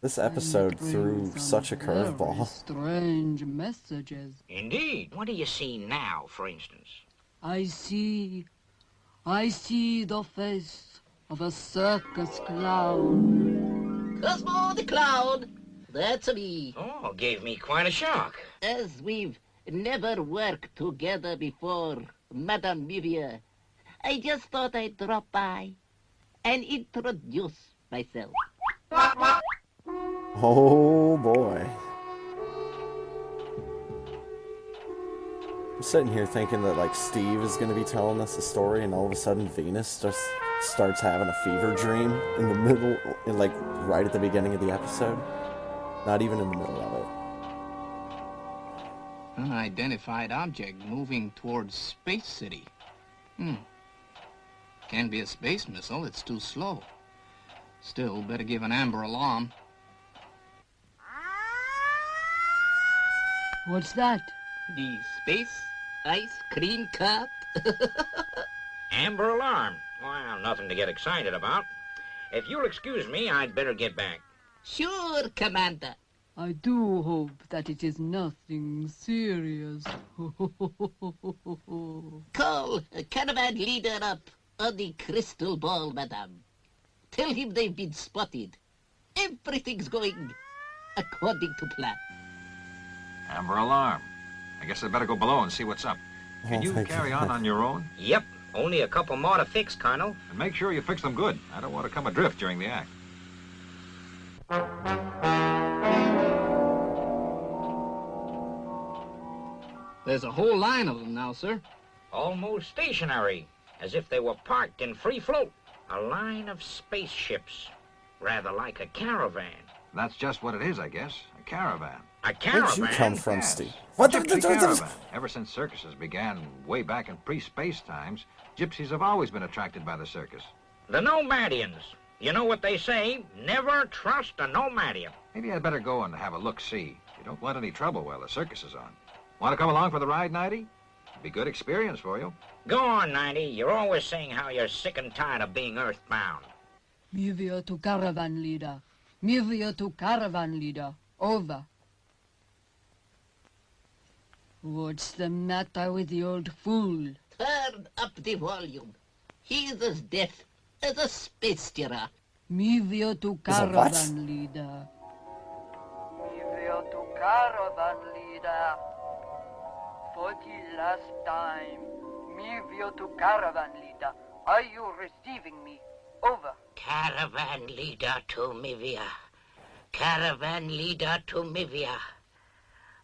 S1: This
S4: And
S1: episode
S4: it brings
S1: threw
S4: some
S1: such a
S4: very
S1: curveball.
S4: strange messages.
S3: Indeed. What do you see now, for instance?
S4: I see the face of a circus clown.
S5: Cosmo the Clown. That's me.
S3: Oh, gave me quite a shock.
S5: As we've never worked together before, Madame Mivia, I just thought I'd drop by and introduce myself.
S1: Oh boy. I'm sitting here thinking that like Steve is going to be telling us a story, and all of a sudden Venus just starts having a fever dream in the middle, in like right at the beginning of the episode. Not even in the middle of it.
S6: Unidentified object moving towards Space City. Can't be a space missile, it's too slow. Still, better give an amber alarm.
S4: What's that?
S5: The Space Ice Cream Cup.
S3: Amber alarm. Well, nothing to get excited about. If you'll excuse me, I'd better get back.
S5: Sure, Commander.
S4: I do hope that it is nothing serious.
S5: Call caravan leader up on the crystal ball, madame. Tell him they've been spotted. Everything's going according to plan.
S2: Amber alarm. I guess I better go below and see what's up. Can you
S1: thank
S2: carry
S1: you.
S2: on your own?
S3: Yep, only a couple more to fix, Colonel.
S2: And make sure you fix them good. I don't want to come adrift during the act.
S6: There's a whole line of them now, sir.
S3: Almost stationary, as if they were parked in free float. A line of spaceships, rather like a caravan.
S2: That's just what it is, I guess. A caravan.
S3: A
S1: Where'd
S3: caravan?
S1: you come from,
S2: Yes.
S1: Steve? What the?
S2: Gypsy caravan. Ever since circuses began way back in pre-space times, gypsies have always been attracted by the circus.
S3: The Nomadians. You know what they say? Never trust a Nomadian.
S2: Maybe I'd better go and have a look-see. You don't want any trouble while the circus is on. Want to come along for the ride, Nighty? It'd be good experience for you.
S3: Go on, 90. You're always saying how you're sick and tired of being earthbound.
S4: Mivia to caravan leader. Mivia to caravan leader. Over. What's the matter with the old fool?
S5: Turn up the volume. He's as deaf as a space giraffe.
S4: Mivia to
S1: Is a what?
S4: caravan leader. Mivia to caravan leader. For the last time. Mivia to caravan leader. Are you receiving me? Over.
S3: Caravan leader to Mivia. Caravan leader to Mivia.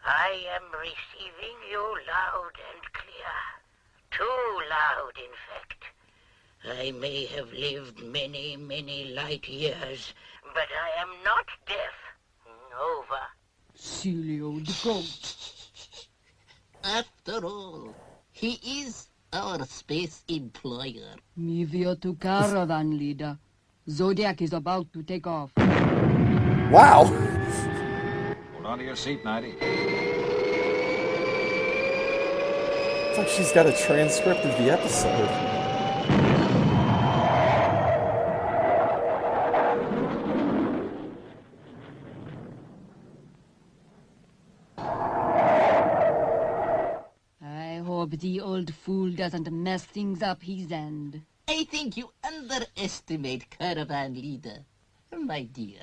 S3: I am receiving you loud and clear. Too loud, in fact. I may have lived many, many light years, but I am not deaf. Over.
S4: Silly old goat.
S5: After all, he is our space employer.
S4: Mivia to caravan leader. Zodiac is about to take off.
S1: Wow.
S2: Hold on to your seat, Nighty.
S1: It's like she's got a transcript of the episode.
S7: the old fool doesn't mess things up his end.
S5: I think you underestimate caravan leader, my dear.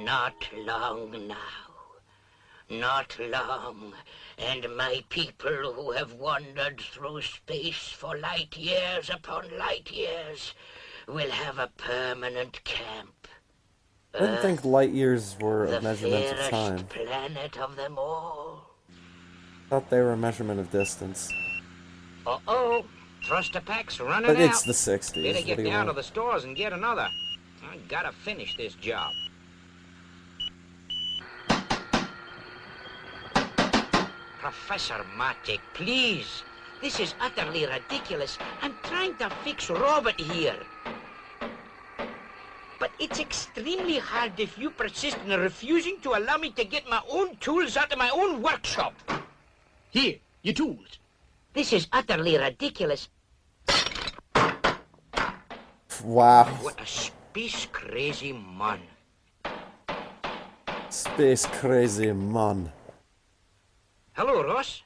S3: Not long now. Not long, and my people who have wandered through space for light years upon light years will have a permanent camp.
S1: I didn't think light years were
S3: The
S1: a measurement of
S3: fairest
S1: time.
S3: planet of them all.
S1: I thought they were a measurement of distance.
S3: Uh-oh, thruster pack's running
S1: But
S3: out.
S1: it's the 60s.
S3: Better
S1: What
S3: get
S1: do you
S3: down to
S1: want?
S3: the stores and get another. I gotta finish this job. Professor Matic, please. This is utterly ridiculous. I'm trying to fix Robert here. But it's extremely hard if you persist in refusing to allow me to get my own tools out of my own workshop.
S6: Here, your tools.
S3: This is utterly ridiculous.
S1: Wow.
S3: What a space-crazy man.
S1: Space crazy man.
S3: Hello, Ross.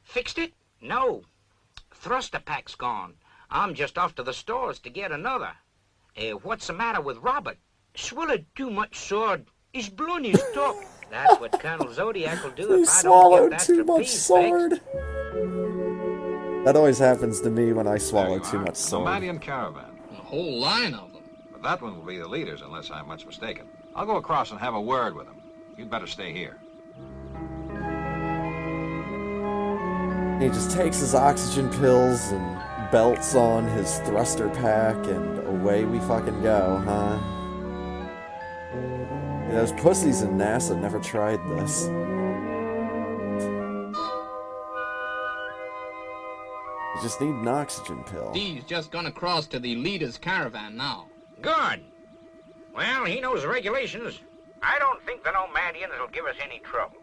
S3: Fixed it? No. Thruster pack's gone. I'm just off to the stores to get another. What's the matter with Robert? Swallowed too much sword. He's blown his top. That's what Colonel Zodiac will do
S1: He
S3: if I don't
S1: swallowed
S3: get that
S1: too much
S3: trapeze
S1: sword.
S3: fixed.
S1: That always happens to me when I
S2: There
S1: swallow
S2: you
S1: too
S2: are,
S1: much
S2: the
S1: sword.
S2: Nomadian caravan.
S6: A whole line of them.
S2: But that one will be the leaders, unless I'm much mistaken. I'll go across and have a word with them. You'd better stay here.
S1: He just takes his oxygen pills and belts on his thruster pack, and away we fucking go, huh? Yeah, those pussies in NASA never tried this. You just need an oxygen pill.
S6: Dee's just gonna cross to the leader's caravan now.
S3: Good. Well, he knows the regulations. I don't think the Nomadians will give us any trouble.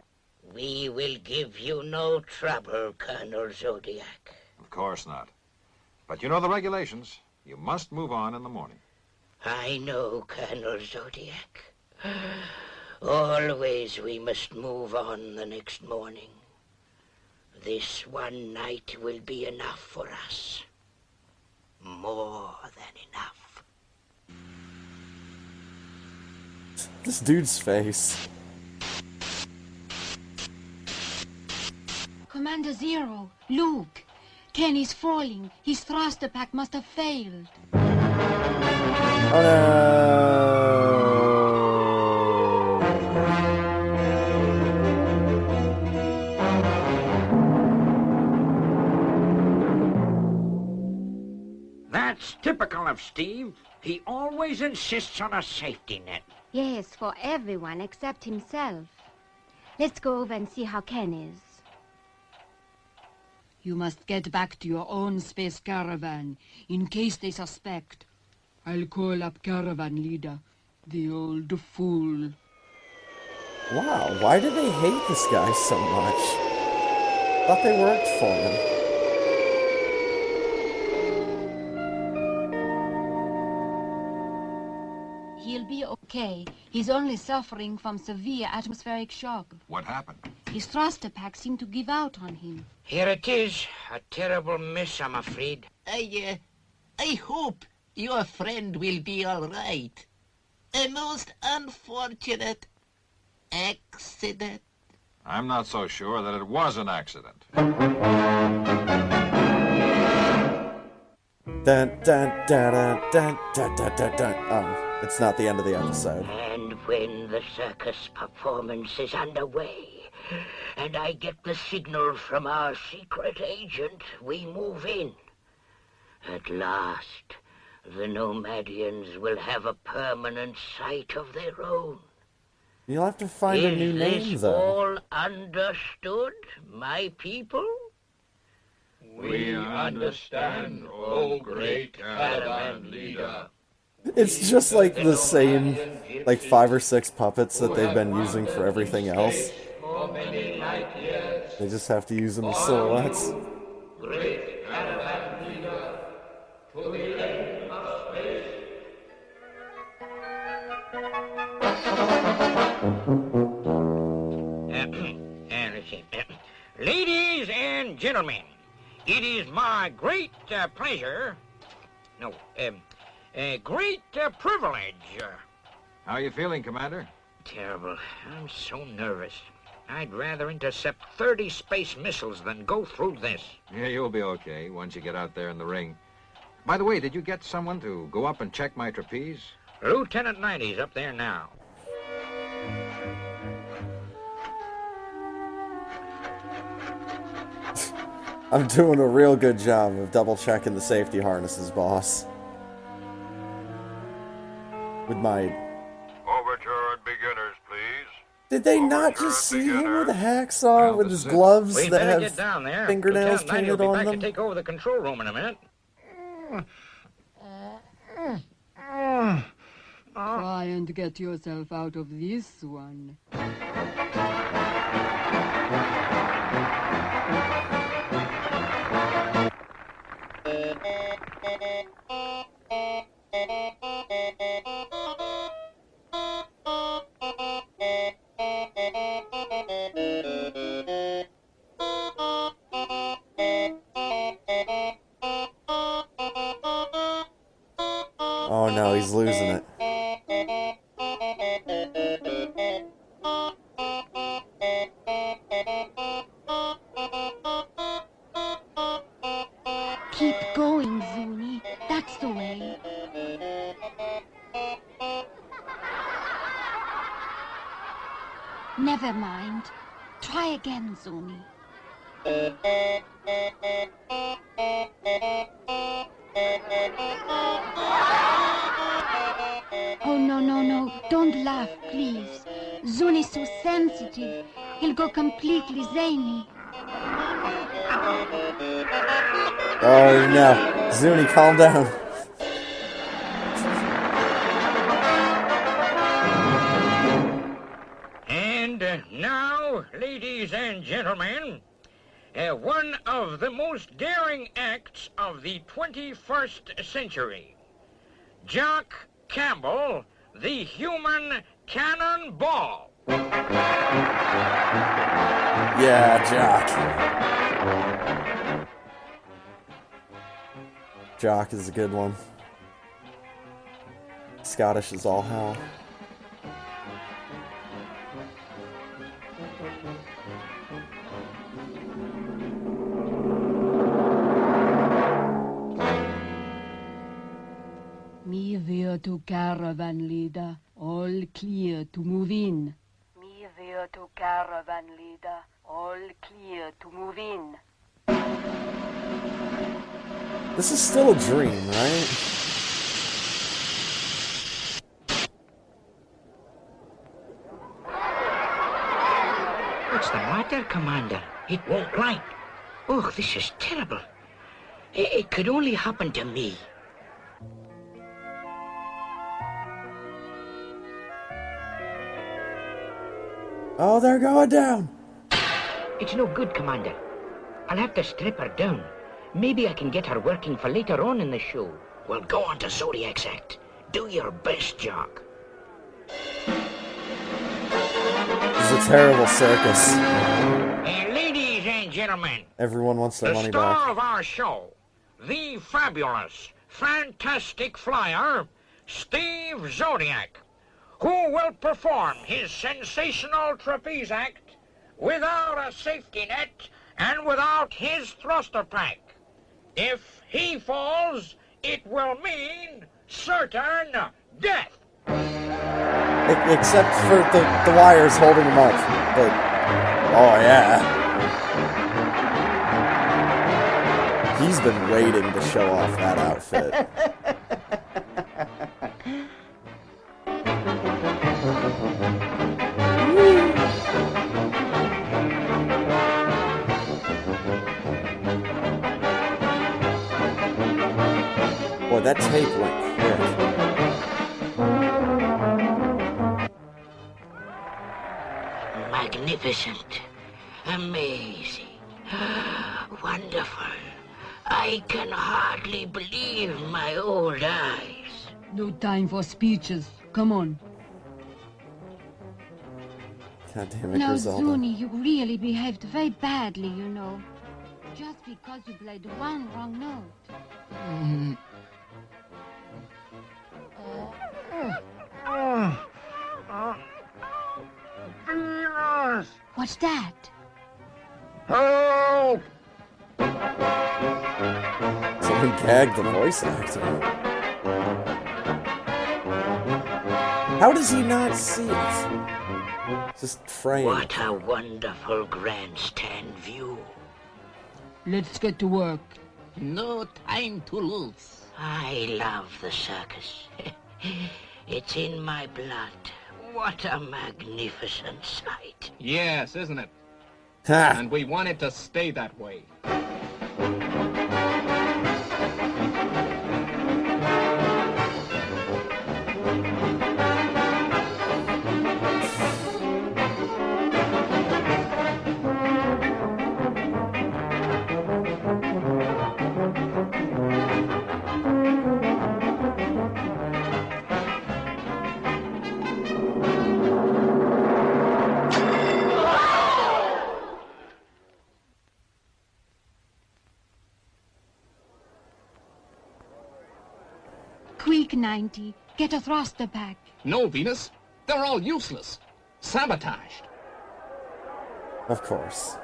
S3: We will give you no trouble, Colonel Zodiac.
S2: Of course not. But you know the regulations. You must move on in the morning.
S3: I know, Colonel Zodiac. Always we must move on the next morning. This one night will be enough for us. More than enough.
S1: This dude's face.
S7: Commander Zero, Luke. Kenny's falling. His thruster pack must have failed.
S1: Oh
S3: That's typical of Steve. He always insists on a safety net.
S8: Yes, for everyone except himself. Let's go over and see how Ken is.
S7: You must get back to your own space caravan, in case they suspect. I'll call up caravan leader, the old fool.
S1: Wow, why do they hate this guy so much? Thought they worked for him.
S7: He'll be okay. He's only suffering from severe atmospheric shock.
S2: What happened?
S7: His thruster pack seemed to give out on him.
S3: Here it is. A terrible miss, I'm afraid.
S5: I hope your friend will be all right. A most unfortunate accident.
S2: I'm not so sure that it was an accident.
S1: Dun dun dun dun dun dun dun dun dun. Oh, it's not the end of the episode.
S3: And when the circus performance is underway, and I get the signal from our secret agent, we move in. At last, the Nomadians will have a permanent site of their own.
S1: You'll have to find a new
S3: Is
S1: name,
S3: this
S1: though.
S3: all understood, my people?
S6: We understand, O great caravan leader.
S1: It's just like the same, like 5 or 6 puppets that they've been using for everything else.
S6: For many light years,
S1: They just have to use them as silhouettes.
S6: great caravan leader, to the end of space.
S3: Ladies and gentlemen, it is my great pleasure, great privilege.
S2: How are you feeling, Commander?
S3: Terrible. I'm so nervous. I'd rather intercept 30 space missiles than go through this.
S2: Yeah, you'll be okay once you get out there in the ring. By the way, did you get someone to go up and check my trapeze?
S3: Lieutenant 90's up there now.
S1: I'm doing a real good job of double-checking the safety harnesses, boss. With my...
S9: Overture at beginners, please.
S1: Did they not just see him with a hacksaw
S2: Well,
S1: with
S2: this
S1: his
S2: is it.
S1: gloves
S3: We'd
S1: that
S3: better
S1: have
S3: get down there.
S1: fingernails
S3: Lieutenant 90
S1: painted
S3: will be
S1: on
S3: back
S1: them?
S3: to take over the control room in a minute.
S7: Try and get yourself out of this one.
S1: Oh no, he's losing it.
S8: Keep going, Zuni. That's the way. Never mind. Try again, Zuni. Oh, no. Don't laugh, please. Zuni's so sensitive. He'll go completely zany.
S1: Oh no. Zuni, calm down.
S3: And now, ladies and gentlemen, one of the most daring acts of the 21st century. Jock Campbell, the human cannonball.
S1: Yeah, Jock. Jock is a good one. Scottish is all hell.
S7: Me veer to caravan leader. All clear to move in.
S4: Me veer to caravan leader. All clear to move in.
S1: This is still a dream, right?
S3: What's the matter, Commander? It won't light. Oh, this is terrible. It could only happen to me.
S1: Oh, they're going down.
S3: It's no good, Commander. I'll have to strip her down. Maybe I can get her working for later on in the show. Well, go on to Zodiac's act. Do your best, Jock.
S1: This is a terrible circus.
S3: Ladies and gentlemen,
S1: Everyone wants their
S3: the
S1: money
S3: star
S1: back.
S3: of our show, the fabulous, fantastic flyer, Steve Zodiac, who will perform his sensational trapeze act without a safety net and without his thruster pack. If he falls, it will mean certain death.
S1: Except for the wires holding him up. But, oh yeah. He's been waiting to show off that outfit. Boy, that tape went quick.
S3: Magnificent. Amazing. Wonderful. I can hardly believe my old eyes.
S7: No time for speeches. Come on.
S1: God damn it,
S8: Now,
S1: Griselda.
S8: Zuni, you really behaved very badly, you know. Just because you played one wrong note.
S9: Venus!
S8: What's that?
S9: Help!
S1: Someone gagged the voice actor. How does he not see it? Just framed.
S3: What a wonderful grandstand view.
S7: Let's get to work.
S5: No time to lose.
S3: I love the circus. It's in my blood. What a magnificent sight.
S6: Yes, isn't it?
S1: Ha!
S6: And we want it to stay that way.
S8: Quick, 90. Get a thruster back.
S6: No, Venus. They're all useless. Sabotaged.
S1: Of course.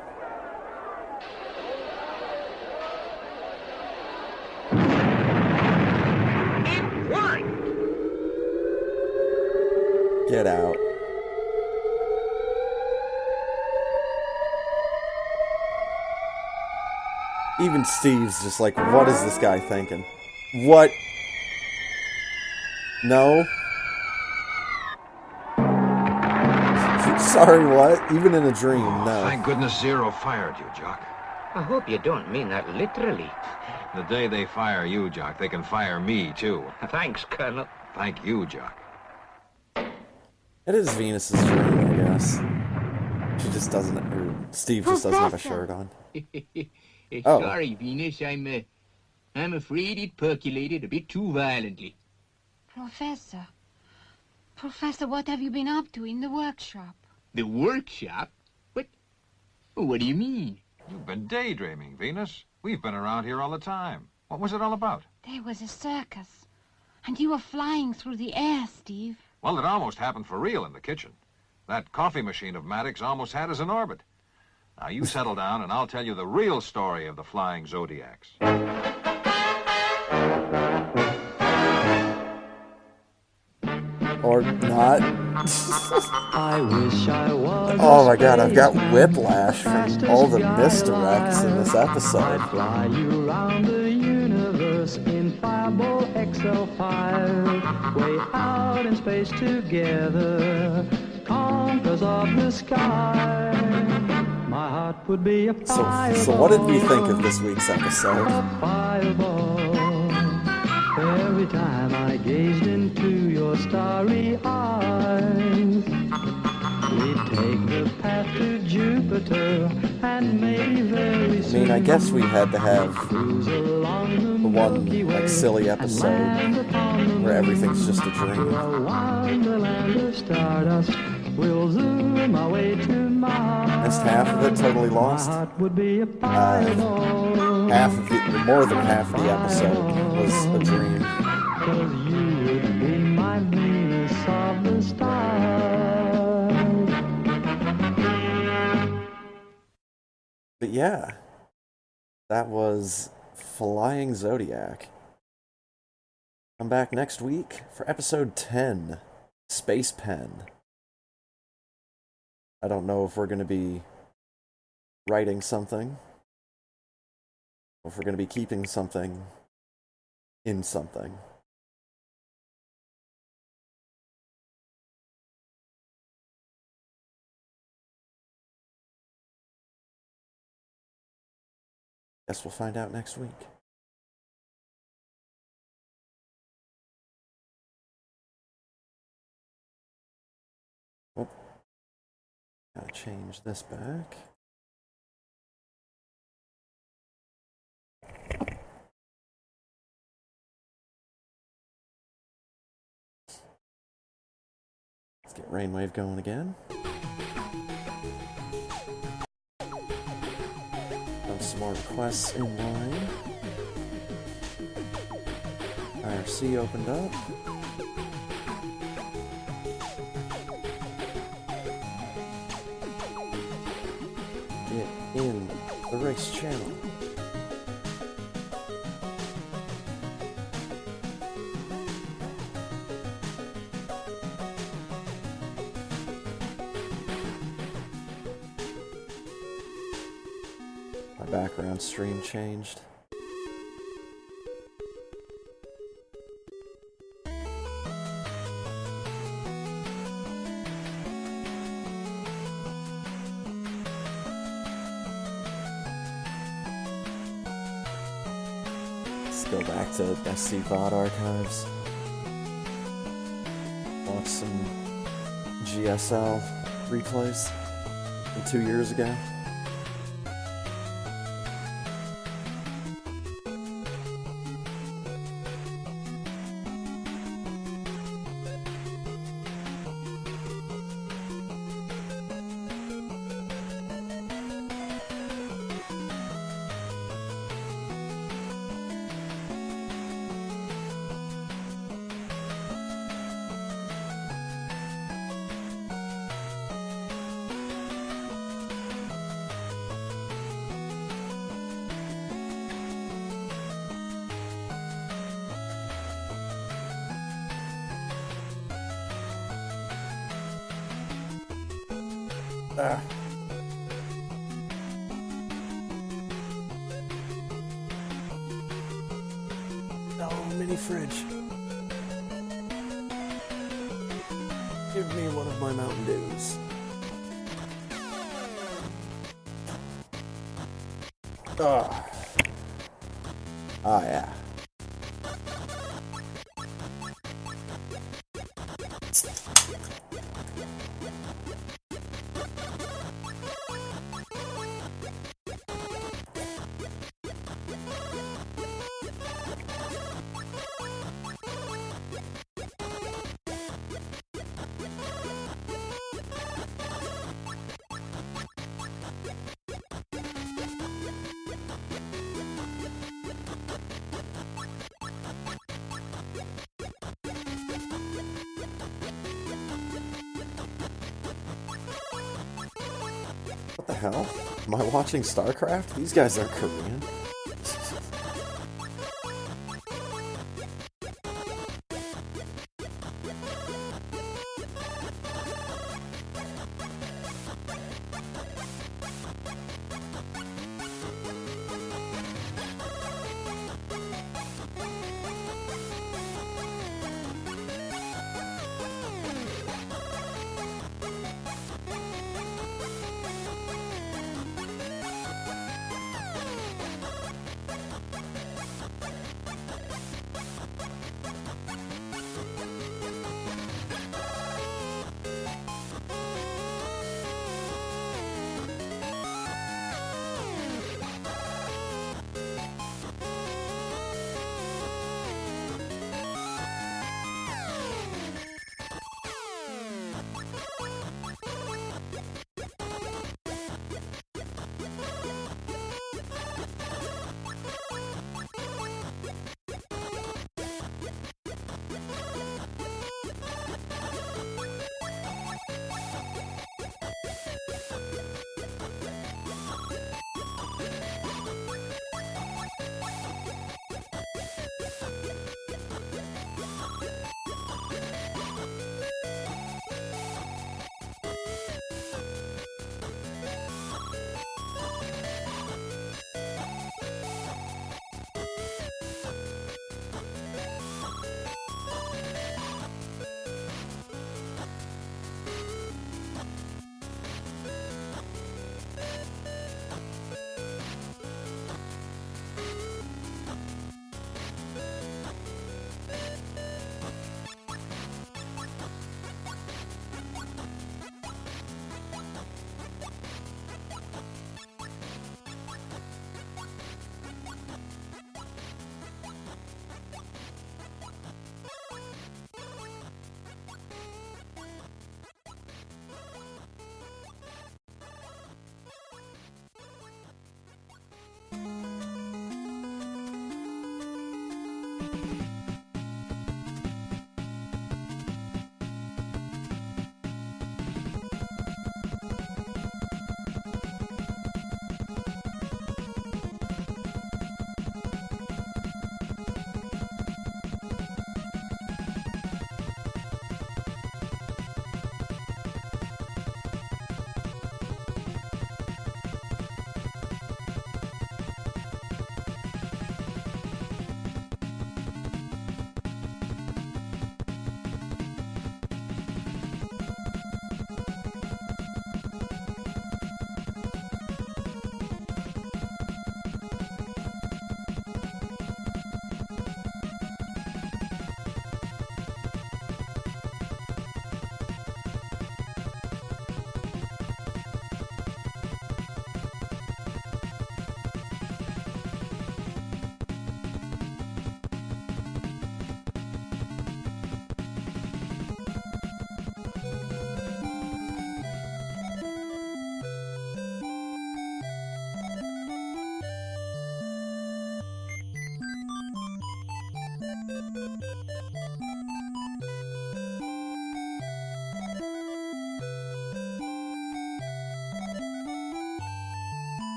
S1: Get out. Even Steve's just like, what is this guy thinking? What? No? Sorry, what? Even in a dream, no.
S2: Thank goodness Zero fired you, Jock.
S3: I hope you don't mean that literally.
S2: The day they fire you, Jock, they can fire me, too.
S3: Thanks, Colonel.
S2: Thank you, Jock.
S1: It is Venus's dream, I guess. She just doesn't, or Steve just doesn't have a shirt on. Oh.
S10: Sorry, Venus, I'm afraid it percolated a bit too violently.
S8: Professor. Professor, what have you been up to in the workshop?
S10: The workshop? What do you mean?
S2: You've been daydreaming, Venus. We've been around here all the time. What was it all about?
S8: There was a circus. And you were flying through the air, Steve.
S2: Well, it almost happened for real in the kitchen. That coffee machine of Maddox almost had us in orbit. Now, you settle down, and I'll tell you the real story of the flying Zodiacs.
S1: Or not.
S11: I wish I was.
S1: Oh my god, I've got whiplash from all the misdirects in this episode.
S11: I'd fly you around the universe in Fireball XL5, way out in space together, conquerors of the sky. My heart would be a fireball.
S1: So what did we think of this week's episode?
S11: A fireball. Every time I gazed into your starry eyes, we'd take the path to Jupiter and maybe very soon.
S1: I mean, I guess we had to have the one, like, silly episode where everything's just a dream.
S11: A wonderland of stardust. We'll zoom our way to Mars.
S1: Missed half of it, totally lost.
S11: Would be a fireball.
S1: Half of it, more than half of the episode was a dream.
S11: 'Cause you would be my Venus of the stars.
S1: But yeah, that was Flying Zodiac. Come back next week for episode 10, Space Pen. I don't know if we're going to be writing something, or if we're going to be keeping something in something. Guess we'll find out next week. Oh, gotta change this back. Let's get Rainwave going again. some more requests in line. IRC opened up. Get in the race channel. My background stream changed. Go back to SC VOD archives. Watch some GSL replays from 2 years ago. Ah. No, mini fridge. Give me one of my Mountain Dews. Ah. Ah, yeah. What the hell? Am I watching StarCraft? These guys are Korean.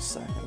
S1: second.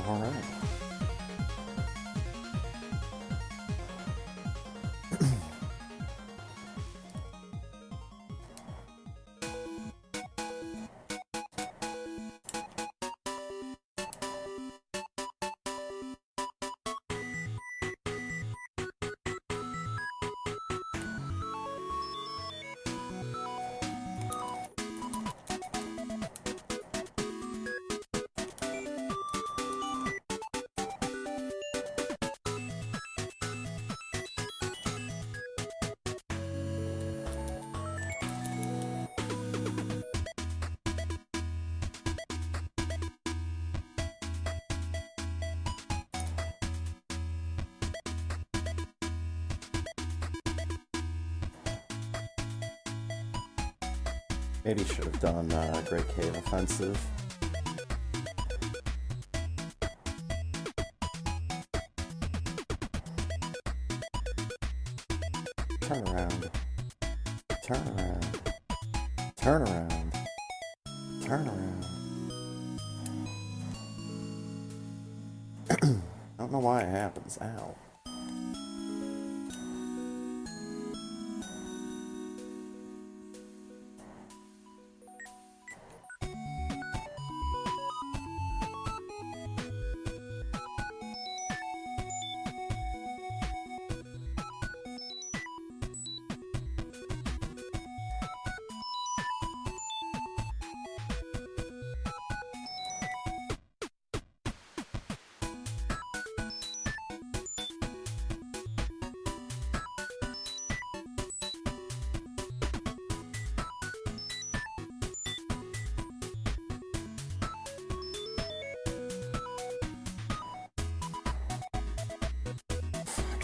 S1: All right. Maybe should have done Great Cave Offensive. Turn around. Turn around. Turn around. Turn around. I don't know why it happens. Ow.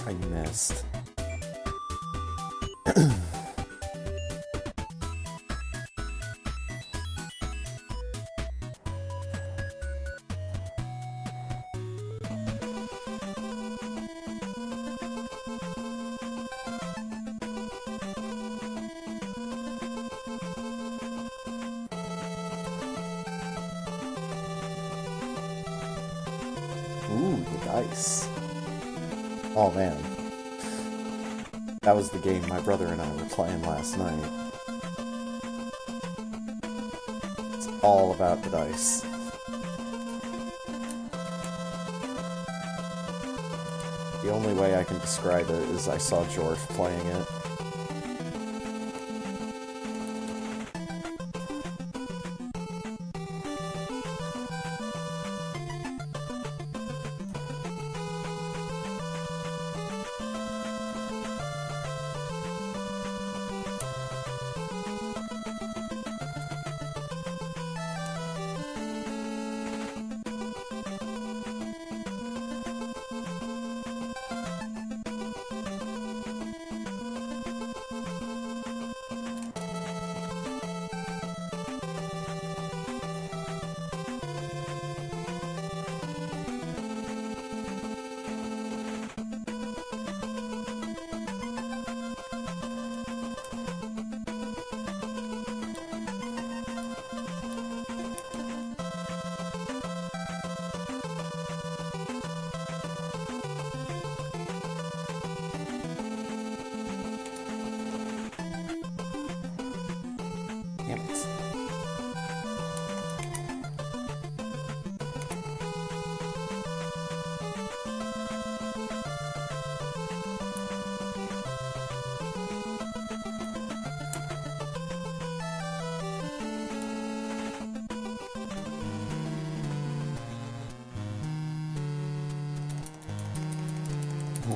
S1: I missed. Ooh, the dice. Oh man. That was the game my brother and I were playing last night. It's all about the dice. The only way I can describe it is I saw George playing it. Damn it.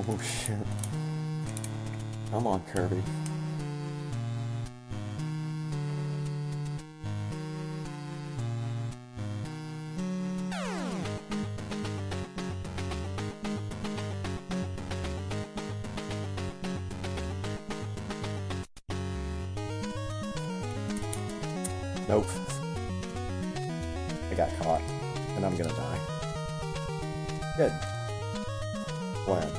S1: Oh shit. Come on, Kirby. Nope. I got caught, and I'm gonna die. Good. Glad.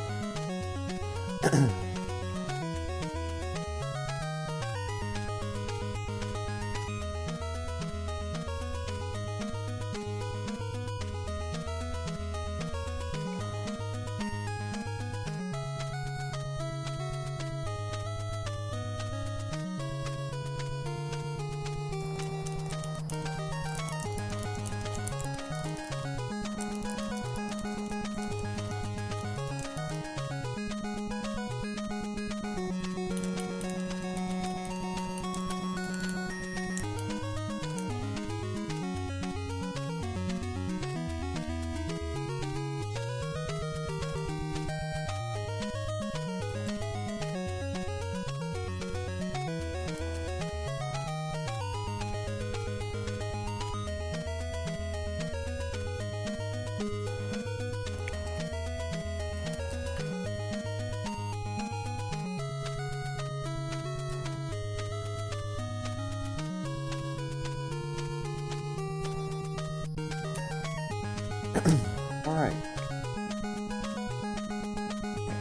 S1: Alright.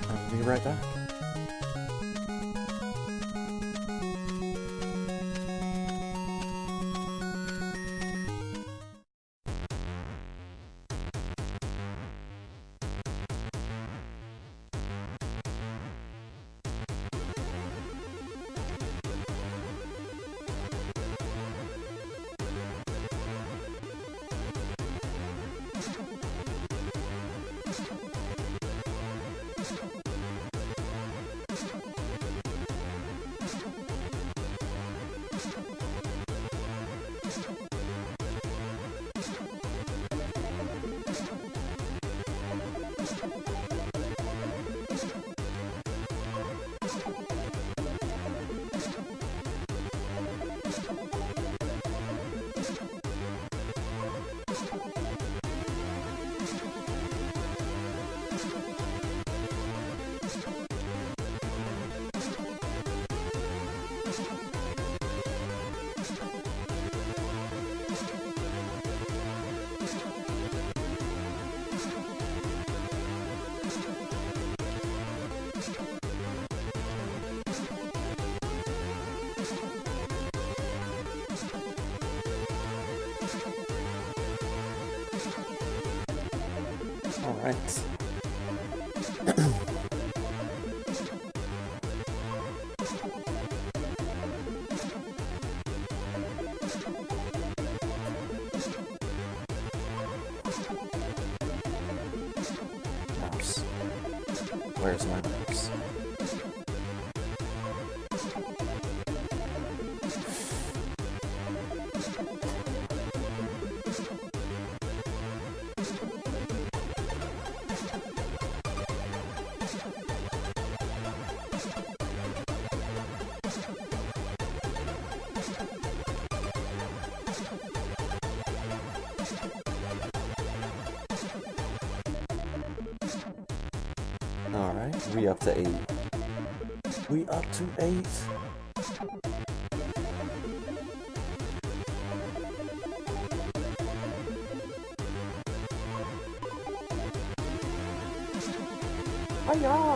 S1: I'll be right back. Alright. Mouse. Where's my mouse? Alright, we up to 8. We up to 8. Hiya!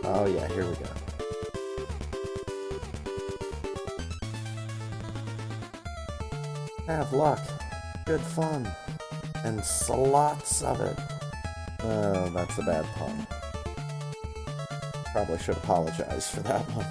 S1: Oh yeah, here we go. Have luck, good fun, and lots of it. Oh, that's a bad pun. Probably should apologize for that one.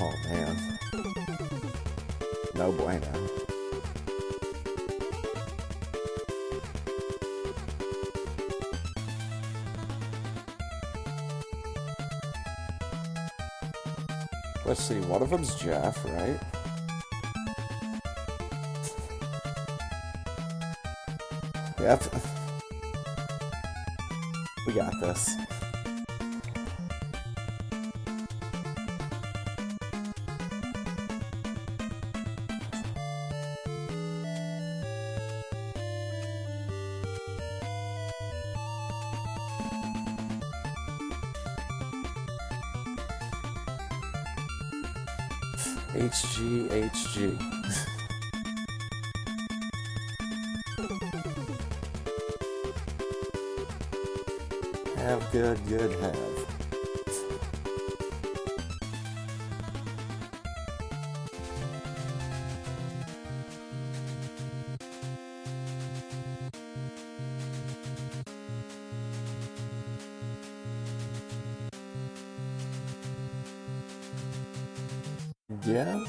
S1: Oh man. No bueno. Let's see, one of them's Jeff, right? Yep. We got this. HG. Have good have. Yeah?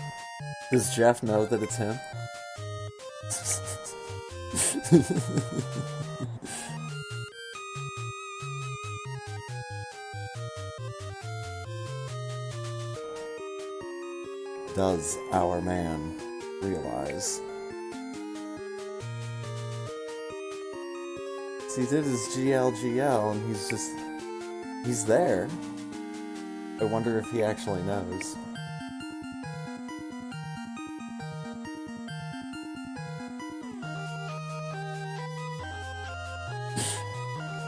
S1: Does Jeff know that it's him? Does our man realize? See, he did his GLGL and he's there. I wonder if he actually knows.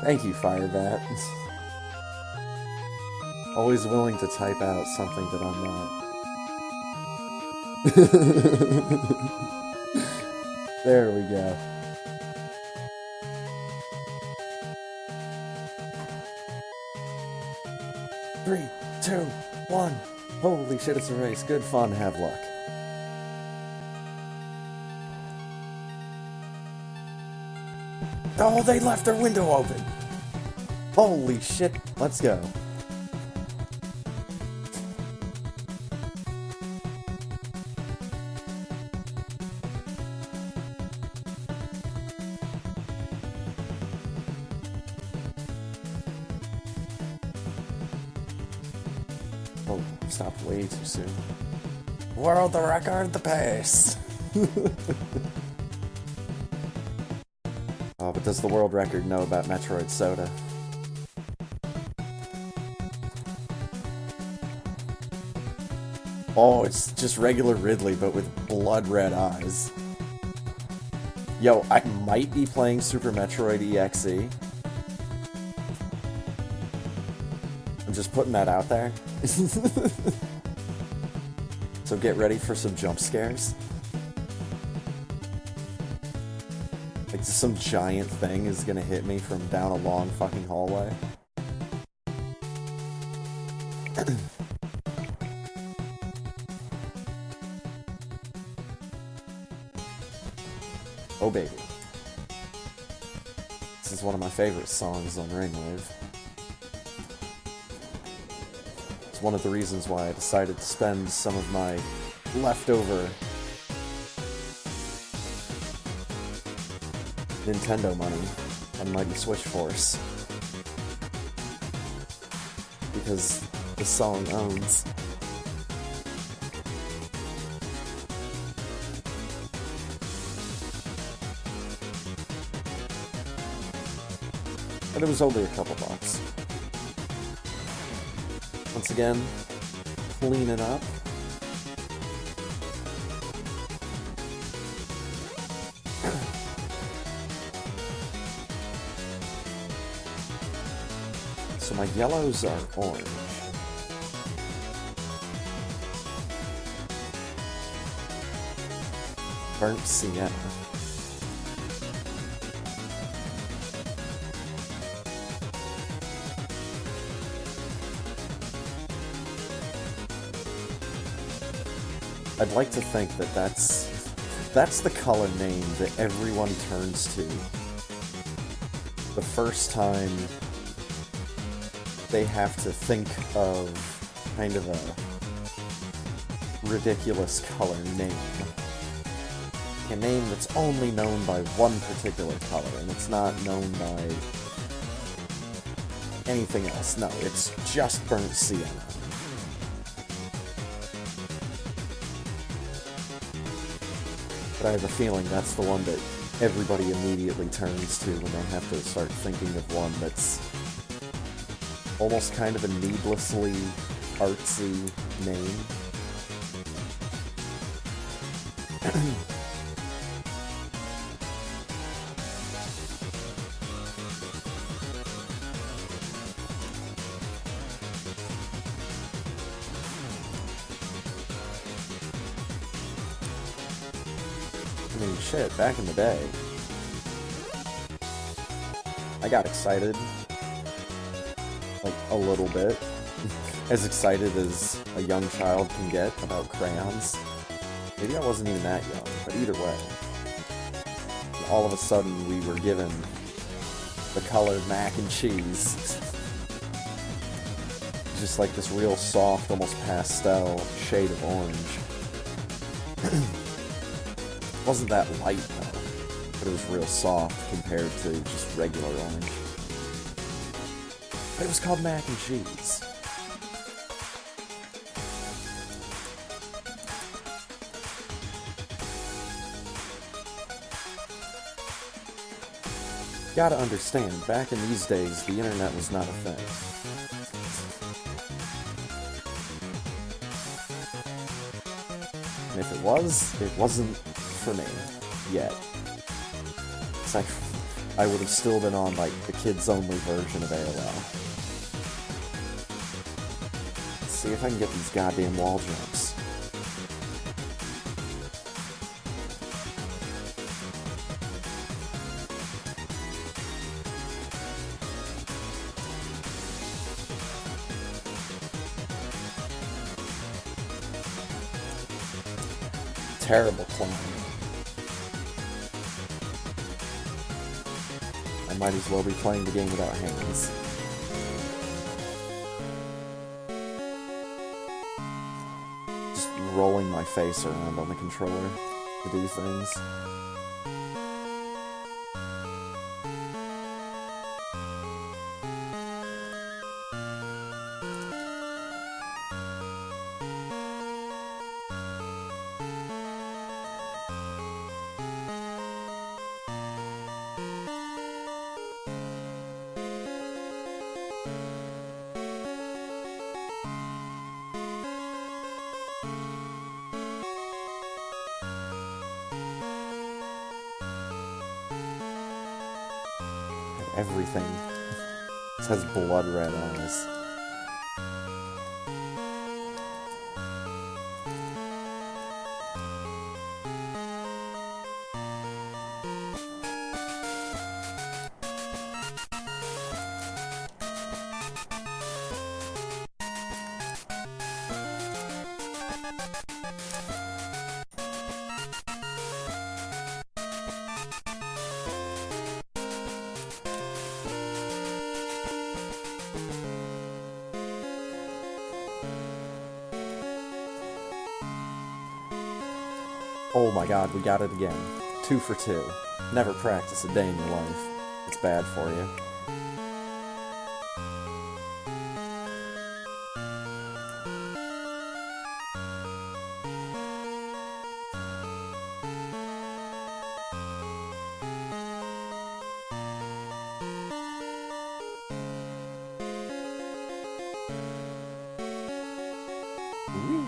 S1: Thank you, Firebat. Always willing to type out something that I'm not. There we go. Three, 2, 1. Holy shit, it's a race. Good fun, have luck. Oh, they left their window open. Holy shit, let's go. Oh, stopped way too soon. World the record, the pace. Oh, but does the world record know about Metroid Soda? Oh, it's just regular Ridley, but with blood red eyes. Yo, I might be playing Super Metroid EXE. I'm just putting that out there. So get ready for some jump scares. Like some giant thing is gonna hit me from down a long fucking hallway. Oh baby. This is one of my favorite songs on Rainwave. It's one of the reasons why I decided to spend some of my leftover Nintendo money on Mighty Switch Force. Because the song owns. But it was only a couple bucks. Once again, clean it up. So my yellows are orange. Burnt sienna. I'd like to think that that's the color name that everyone turns to the first time they have to think of kind of a ridiculous color name. A name that's only known by one particular color, and it's not known by anything else. No, it's just burnt sienna. But I have a feeling that's the one that everybody immediately turns to when they have to start thinking of one that's almost kind of a needlessly artsy name. I mean, shit, back in the day, I got excited. Like, a little bit. As excited as a young child can get about crayons. Maybe I wasn't even that young, but either way. And all of a sudden, we were given the color mac and cheese. Just like this real soft, almost pastel shade of orange. It wasn't that light, though, but it was real soft compared to just regular orange. But it was called mac and cheese. You gotta understand, back in these days, the internet was not a thing. And if it was, it wasn't for me. Yet. It's like, I would have still been on, like, the kids-only version of AOL. Let's see if I can get these goddamn wall jumps. Terrible climb. I might as well be playing the game without hands. rolling my face around on the controller to do things. Everything. This has blood red eyes. Oh my god, we got it again. 2 for 2. Never practice a day in your life. It's bad for you. Woo.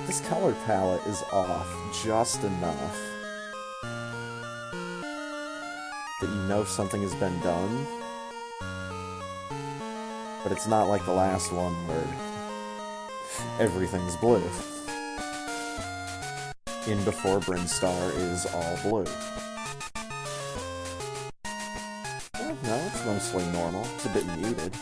S1: This color palette is off just enough that you know something has been done, but it's not like the last one where everything's blue. In Before Brinstar is all blue. Well, no, it's mostly normal. It's a bit muted.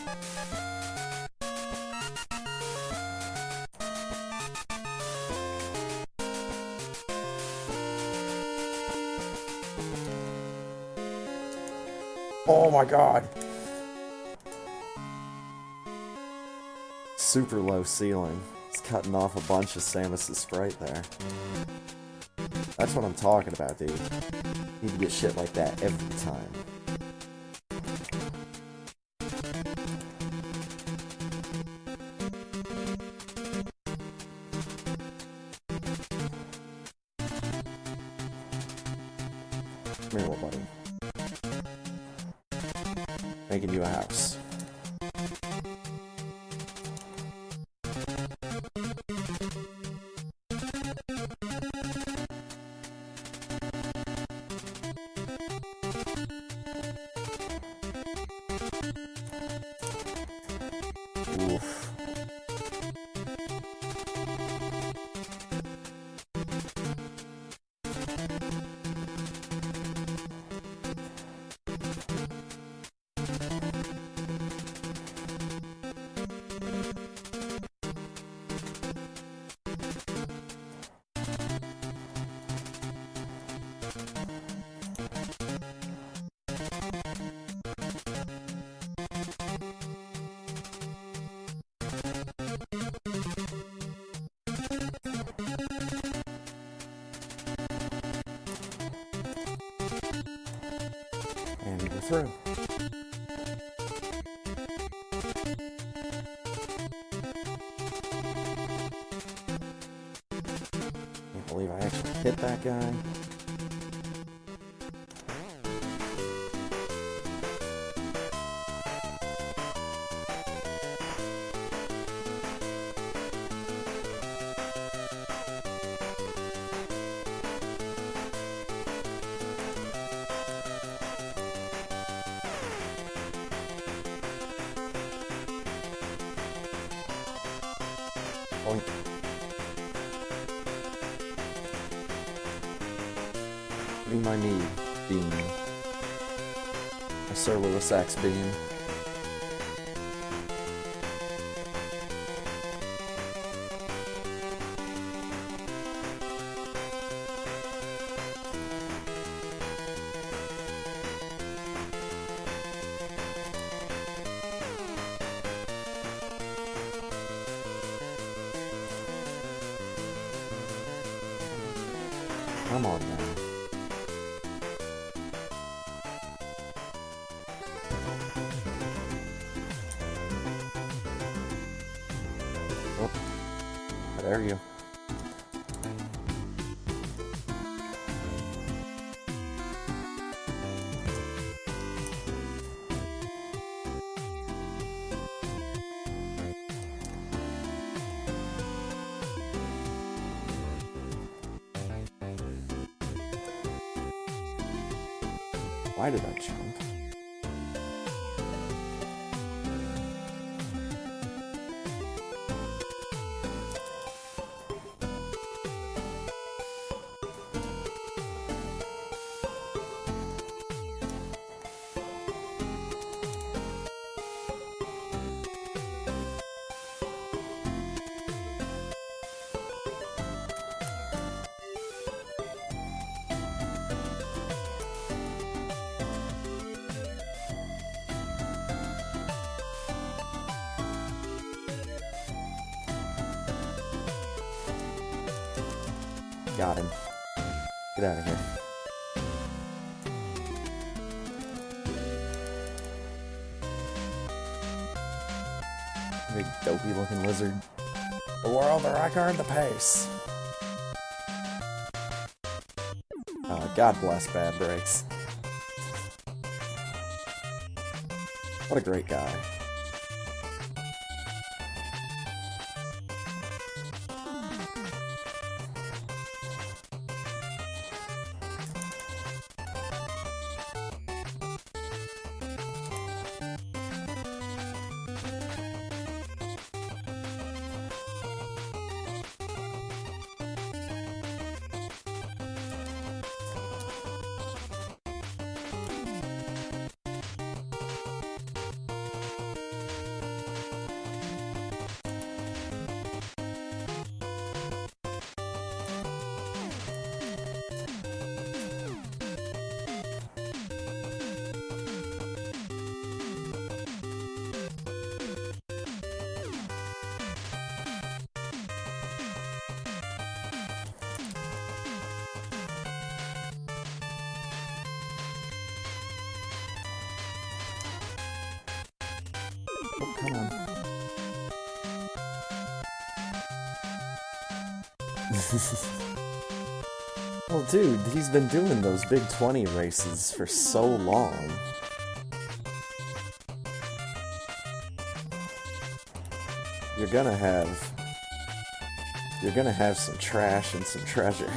S1: Oh my god! Super low ceiling. It's cutting off a bunch of Samus's sprite there. That's what I'm talking about, dude. Need to get shit like that every time. Come here, little buddy. Making you a house. Oof. And we're through. Can't believe I actually hit that guy. Boink. Be my knee beam. A Sir Lewis X beam. Come on now. Oh, there you go. Why did I jump? Got him. Get out of here. Big dopey looking lizard. The world, the record, the pace. God bless Bad Breaks. What a great guy. Oh, come on. Well, dude, he's been doing those Big 20 races for so long. You're gonna have some trash and some treasure.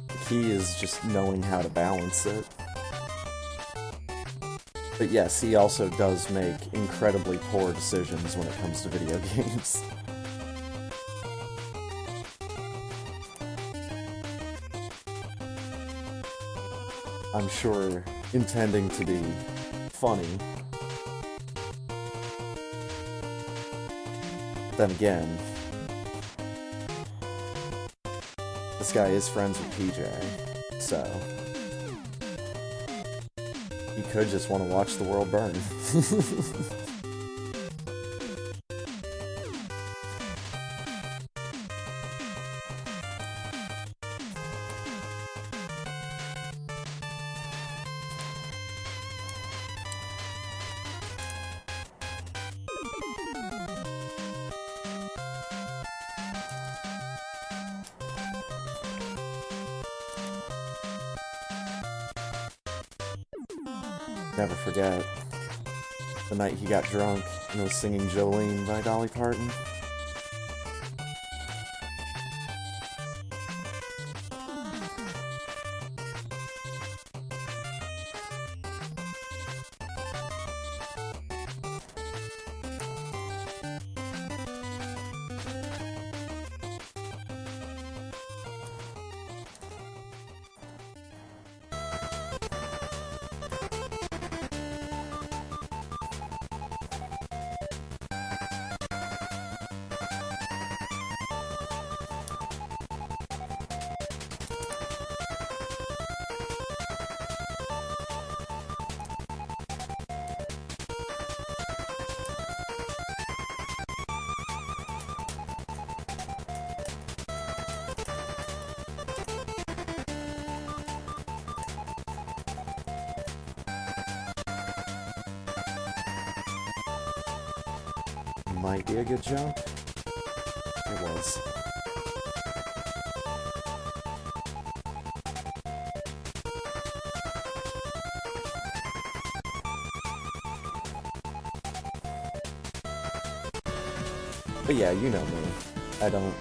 S1: The key is just knowing how to balance it. But yes, he also does make incredibly poor decisions when it comes to video games. I'm sure intending to be funny. Then again, this guy is friends with PJ, so he could just want to watch the world burn. Never forget the night he got drunk and was singing Jolene by Dolly Parton. might be a good jump. It was. But yeah, you know me. I don't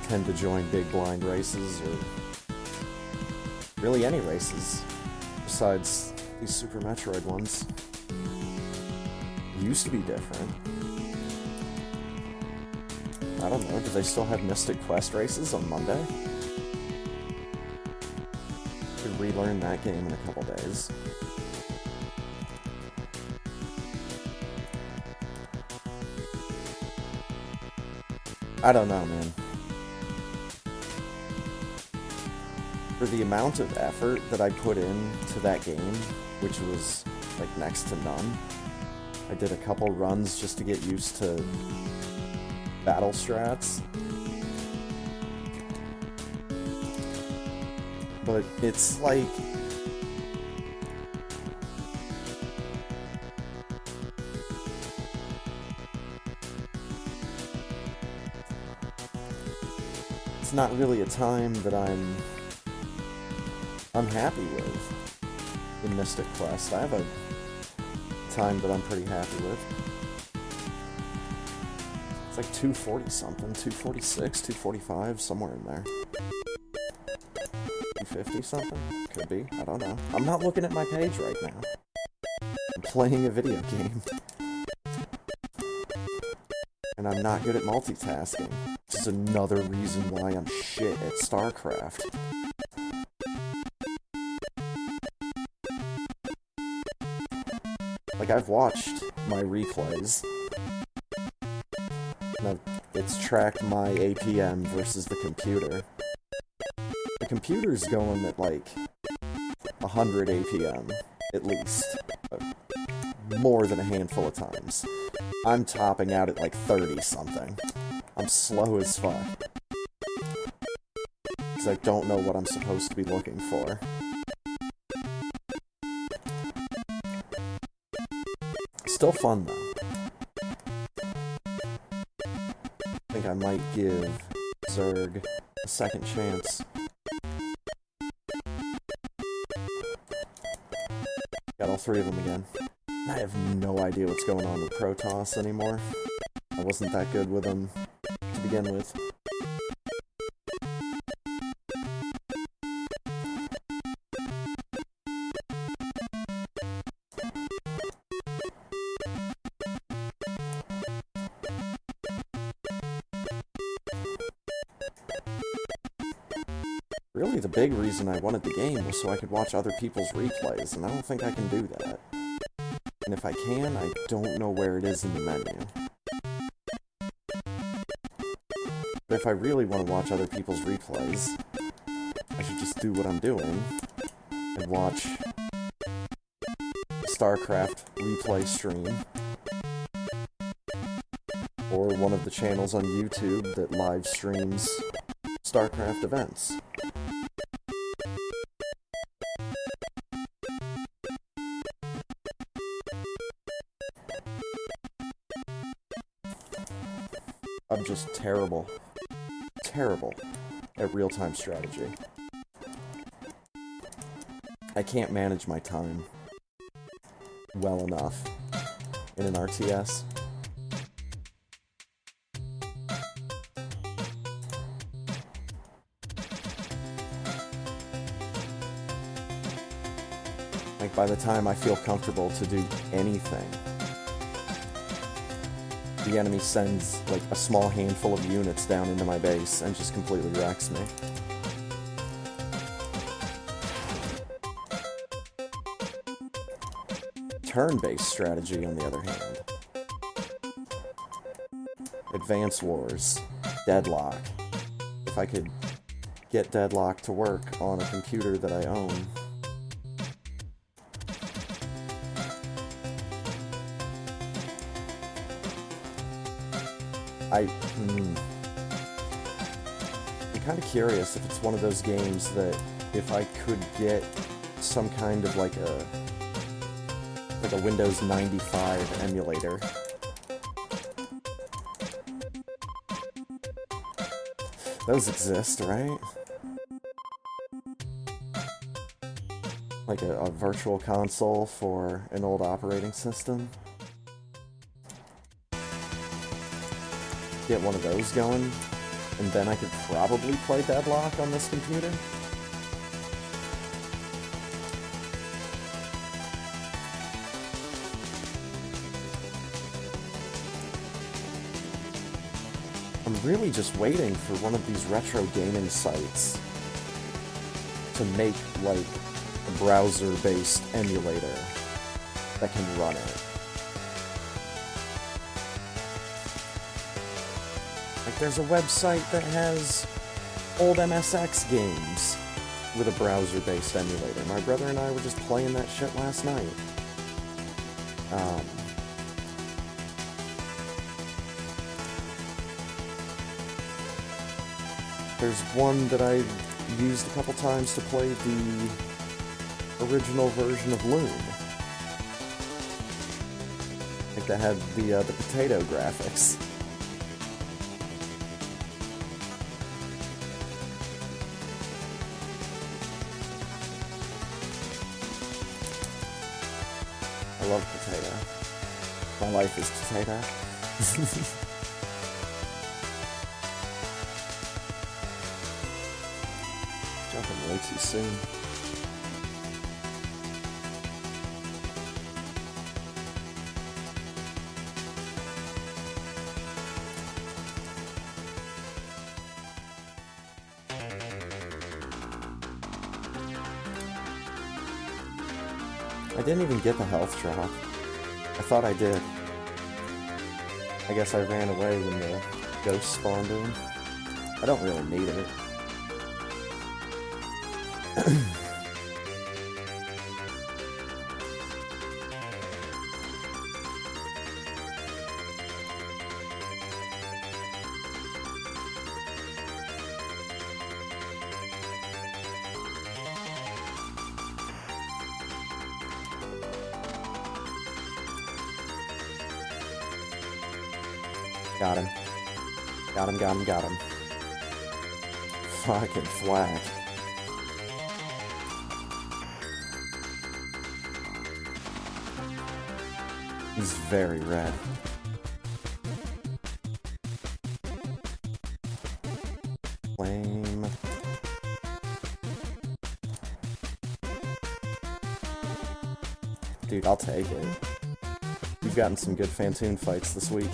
S1: tend to join big blind races, or really any races, besides these Super Metroid ones. Used to be different. I don't know, do they still have Mystic Quest races on Monday? Could relearn that game in a couple days. I don't know, man. For the amount of effort that I put into that game, which was like next to none, I did a couple runs just to get used to battle strats. But it's like... it's not really a time that I'm happy with in Mystic Quest. I have a time that I'm pretty happy with. It's like 240 something, 246, 245, somewhere in there. 250 something? Could be, I don't know. I'm not looking at my page right now. I'm playing a video game. And I'm not good at multitasking. Which is another reason why I'm shit at StarCraft. Like, I've watched my replays, and it's tracked my APM versus the computer. The computer's going at, like, 100 APM, at least. More than a handful of times. I'm topping out at, like, 30-something. I'm slow as fuck. Because I don't know what I'm supposed to be looking for. Still fun, though. I think I might give Zerg a second chance. Got all three of them again. I have no idea what's going on with Protoss anymore. I wasn't that good with them to begin with. Really, the big reason I wanted the game was so I could watch other people's replays, and I don't think I can do that. And if I can, I don't know where it is in the menu. But if I really want to watch other people's replays, I should just do what I'm doing and watch a StarCraft replay stream, or one of the channels on YouTube that live streams StarCraft events. I'm just terrible at real-time strategy. I can't manage my time well enough in an RTS. Like, by the time I feel comfortable to do anything, the enemy sends, like, a small handful of units down into my base and just completely wrecks me. Turn-based strategy, on the other hand. Advance Wars. Deadlock. If I could get Deadlock to work on a computer that I own. I'm kind of curious if it's one of those games that if I could get some kind of like a Windows 95 emulator Those exist, right? Like a virtual console for an old operating system. Get one of those going, and then I could probably play Deadlock on this computer. I'm really just waiting for one of these retro gaming sites to make, like, a browser-based emulator that can run it. Like, there's a website that has old MSX games with a browser-based emulator. My brother and I were just playing that shit last night. There's one that I used a couple times to play the original version of Loom. Like that had the potato graphics. I love potato. My life is potato. Jumping way too soon. I didn't even get the health drop. I thought I did. I guess I ran away when the ghost spawned in. I don't really need it. Got him. Got him, got him, got him. Fucking flag. He's very red. Flame. Dude, I'll take it. You've gotten some good Fantoon fights this week.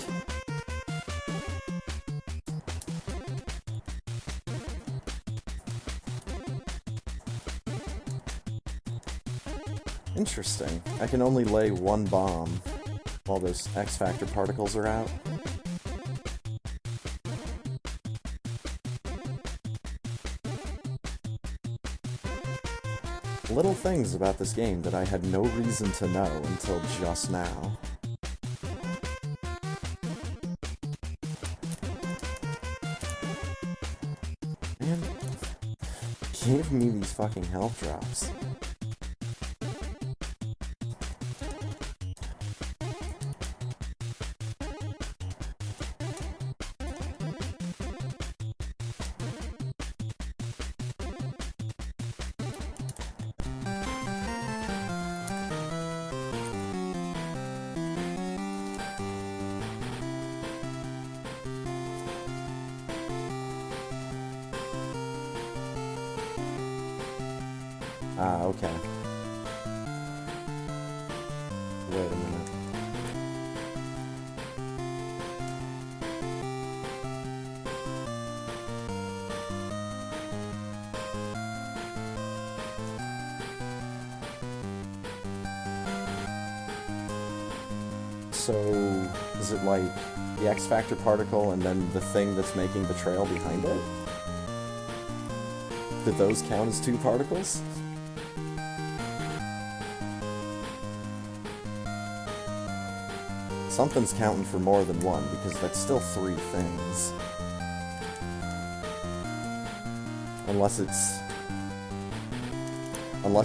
S1: Interesting. I can only lay one bomb while those X-Factor particles are out. Little things about this game that I had no reason to know until just now. Man, give me these fucking health drops. Ah, okay. Wait a minute. So, is it like the X-Factor particle and then the thing that's making the trail behind it? Did those count as two particles? Something's counting for more than one, because that's still three things. Unless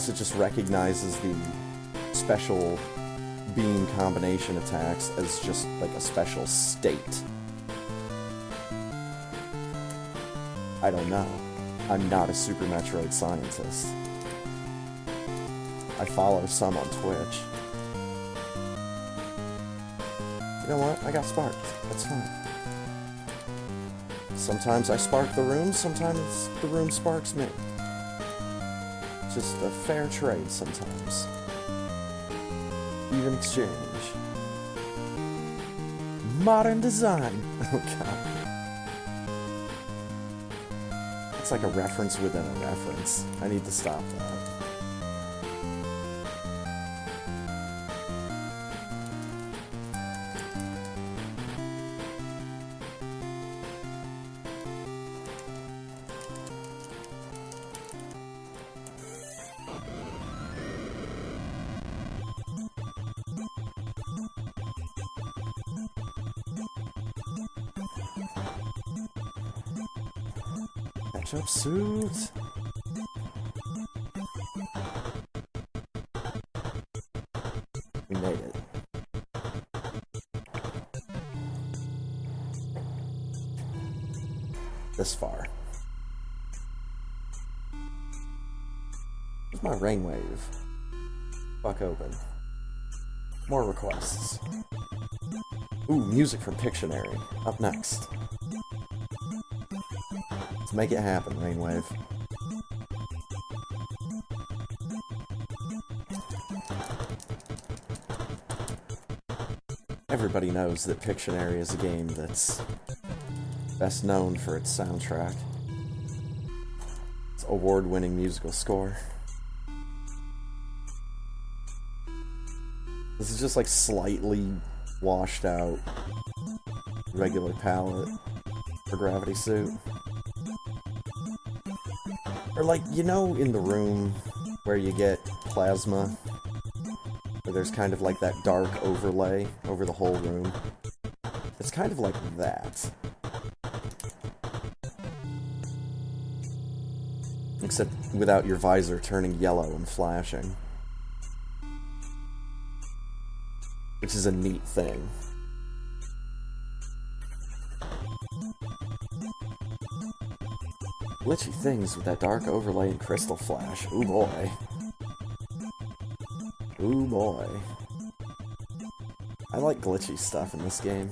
S1: it just recognizes the special beam combination attacks as just like a special state. I don't know. I'm not a Super Metroid scientist. I follow some on Twitch. You know what? I got sparked. That's fine. Sometimes I spark the room, sometimes the room sparks me. Just a fair trade sometimes. Even exchange. Modern design. Oh god. It's like a reference within a reference. I need to stop that. Catch-up suit. We made it. This far. Where's my rainwave? Fuck open. More requests. Ooh, music from Pictionary. Up next. Let's make it happen, Rainwave. Everybody knows that Pictionary is a game that's best known for its soundtrack. Its award-winning musical score. This is just like slightly washed out regular palette for Gravity Suit. Or like, you know in the room where you get plasma, where there's kind of like that dark overlay over the whole room? It's kind of like that. Except without your visor turning yellow and flashing. Which is a neat thing. Glitchy things with that dark overlay and crystal flash. Ooh boy. Ooh boy. I like glitchy stuff in this game.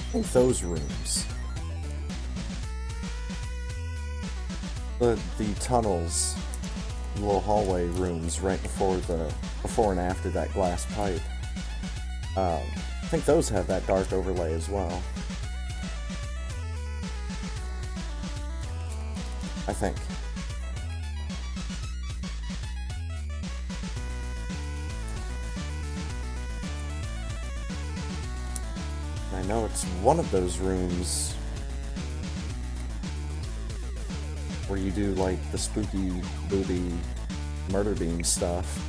S1: I think those rooms. The tunnels, the little hallway rooms right before and after that glass pipe. I think those have that dark overlay as well. I think. I know it's one of those rooms where you do like the spooky, booby, murder beam stuff.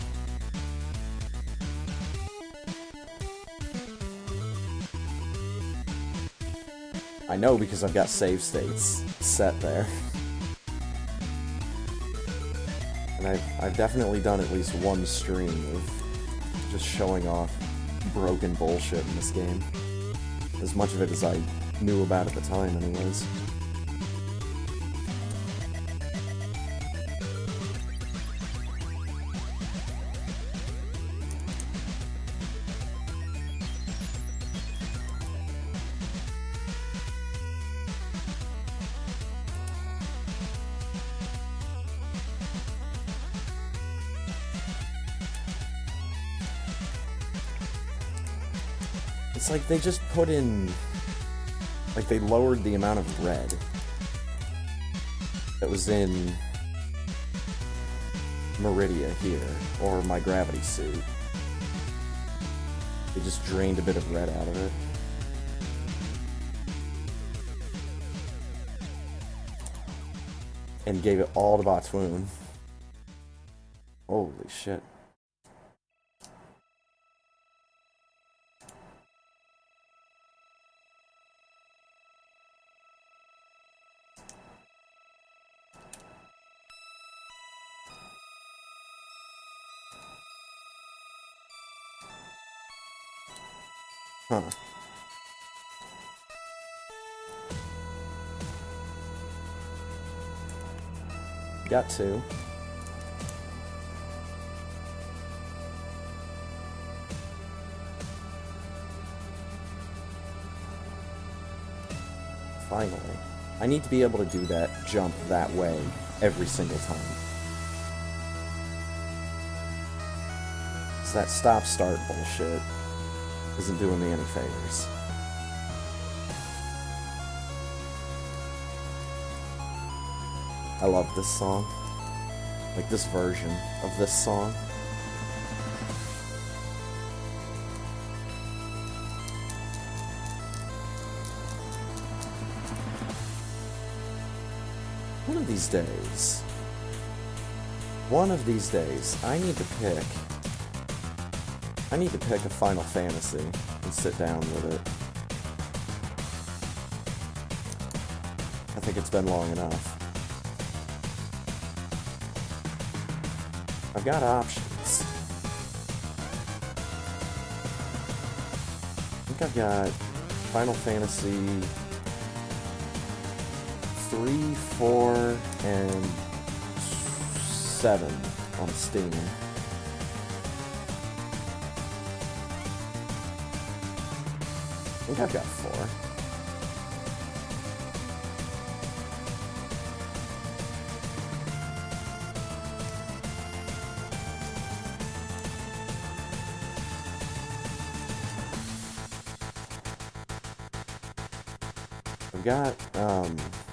S1: I know because I've got save states set there. And I've definitely done at least one stream of just showing off broken bullshit in this game. As much of it as I knew about at the time, anyways. It's like they just put in Like, they lowered the amount of red that was in Meridia here, or my gravity suit. They just drained a bit of red out of it. And gave it all to Botswoon. Holy shit. Huh. Got two. Finally. I need to be able to do that jump that way every single time. So that stop-start bullshit isn't doing me any favors. I love this song. Like, this version of this song. One of these days, I need to pick a Final Fantasy and sit down with it. I think it's been long enough. I've got options. I think I've got Final Fantasy 3, 4, and 7 on Steam. I think I've got 4.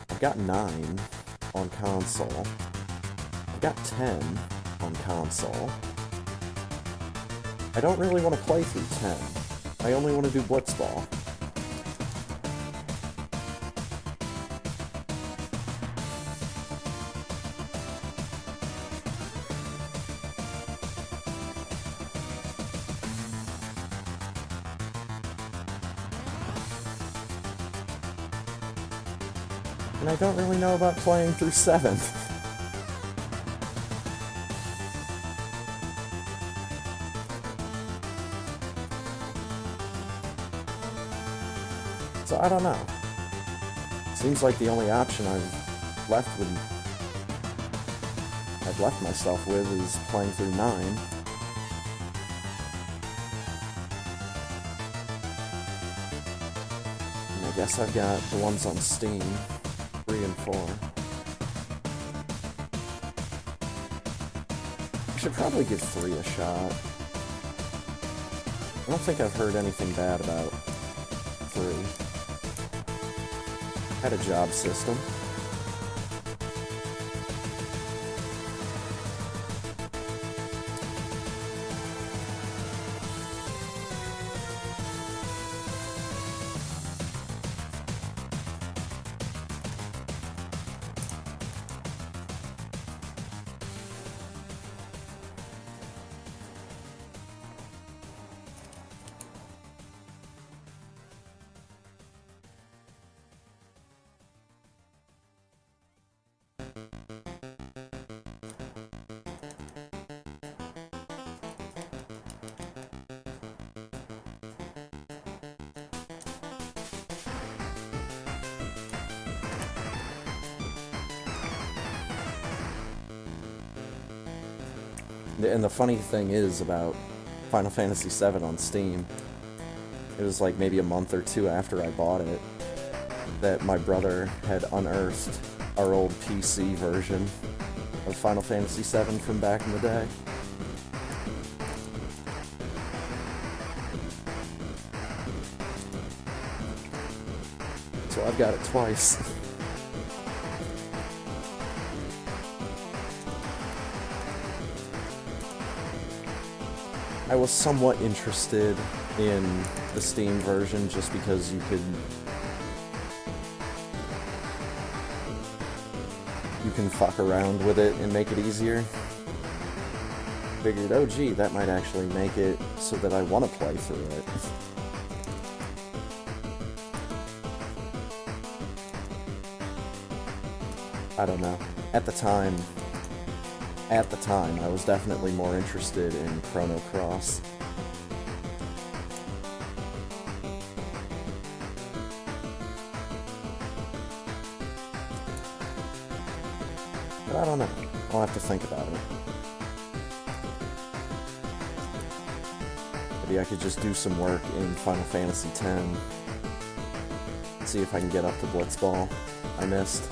S1: I've got 9 on console. I've got 10 on console. I don't really want to play through 10. I only want to do Blitzball. And I don't really know about playing through 7. So I don't know. Seems like the only option I've left myself with is playing through 9. And I guess I've got the ones on Steam. 3 and 4. I should probably give 3 a shot. I don't think I've heard anything bad about 3. Had a job system. And the funny thing is about Final Fantasy VII on Steam, it was like maybe a month or 2 after I bought it that my brother had unearthed our old PC version of Final Fantasy VII from back in the day. So I've got it twice. I was somewhat interested in the Steam version just because you can fuck around with it and make it easier. Figured, oh gee, that might actually make it so that I want to play through it. I don't know. At the time, I was definitely more interested in Chrono Cross. But I don't know. I'll have to think about it. Maybe I could just do some work in Final Fantasy X. See if I can get up to Blitzball. I missed.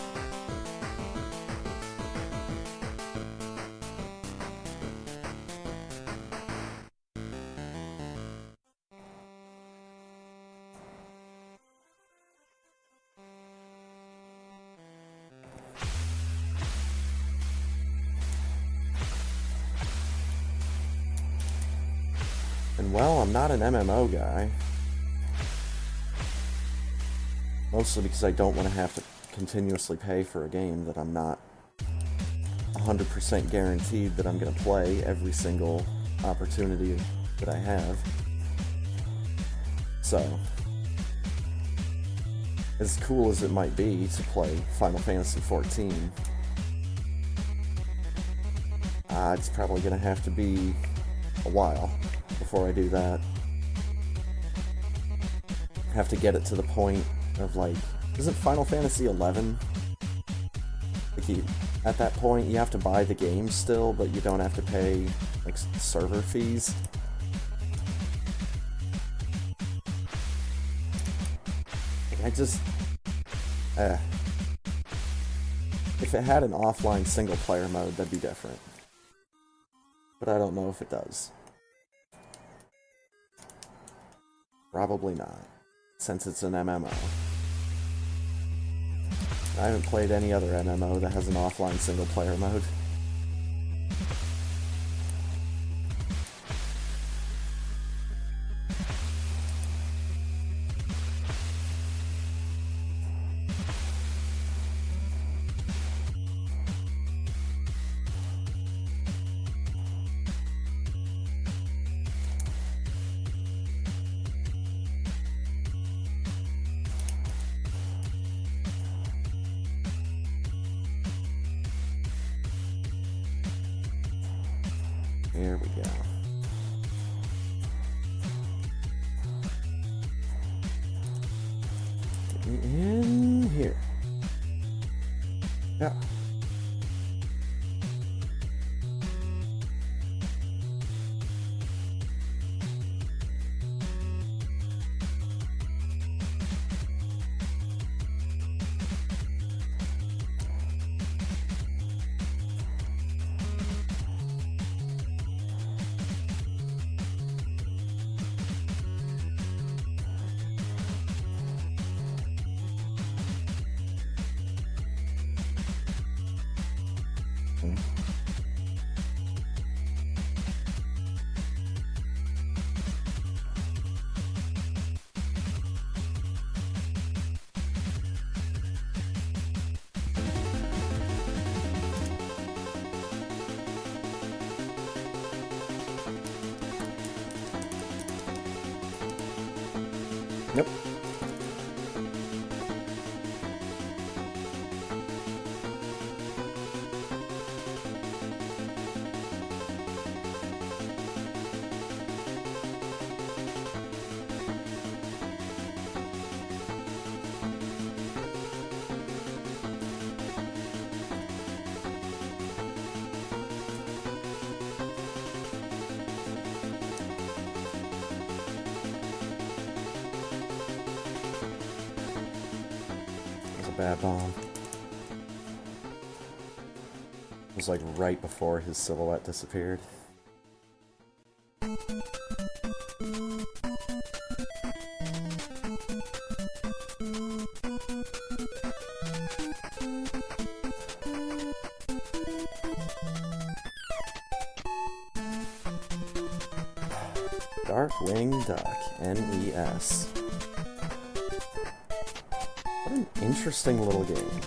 S1: And well, I'm not an MMO guy. Mostly because I don't want to have to continuously pay for a game that I'm not 100% guaranteed that I'm going to play every single opportunity that I have. So, as cool as it might be to play Final Fantasy XIV, it's probably going to have to be a while before I do that. I have to get it to the point of, like, isn't Final Fantasy XI? Like, at that point, you have to buy the game still, but you don't have to pay, like, server fees. Like, I just... If it had an offline single-player mode, that'd be different. But I don't know if it does. Probably not, since it's an MMO. I haven't played any other MMO that has an offline single-player mode. Here we go. In here. Yeah. Yep. Bad bomb. It was like right before his silhouette disappeared. Wing Duck, NES. What an interesting little game.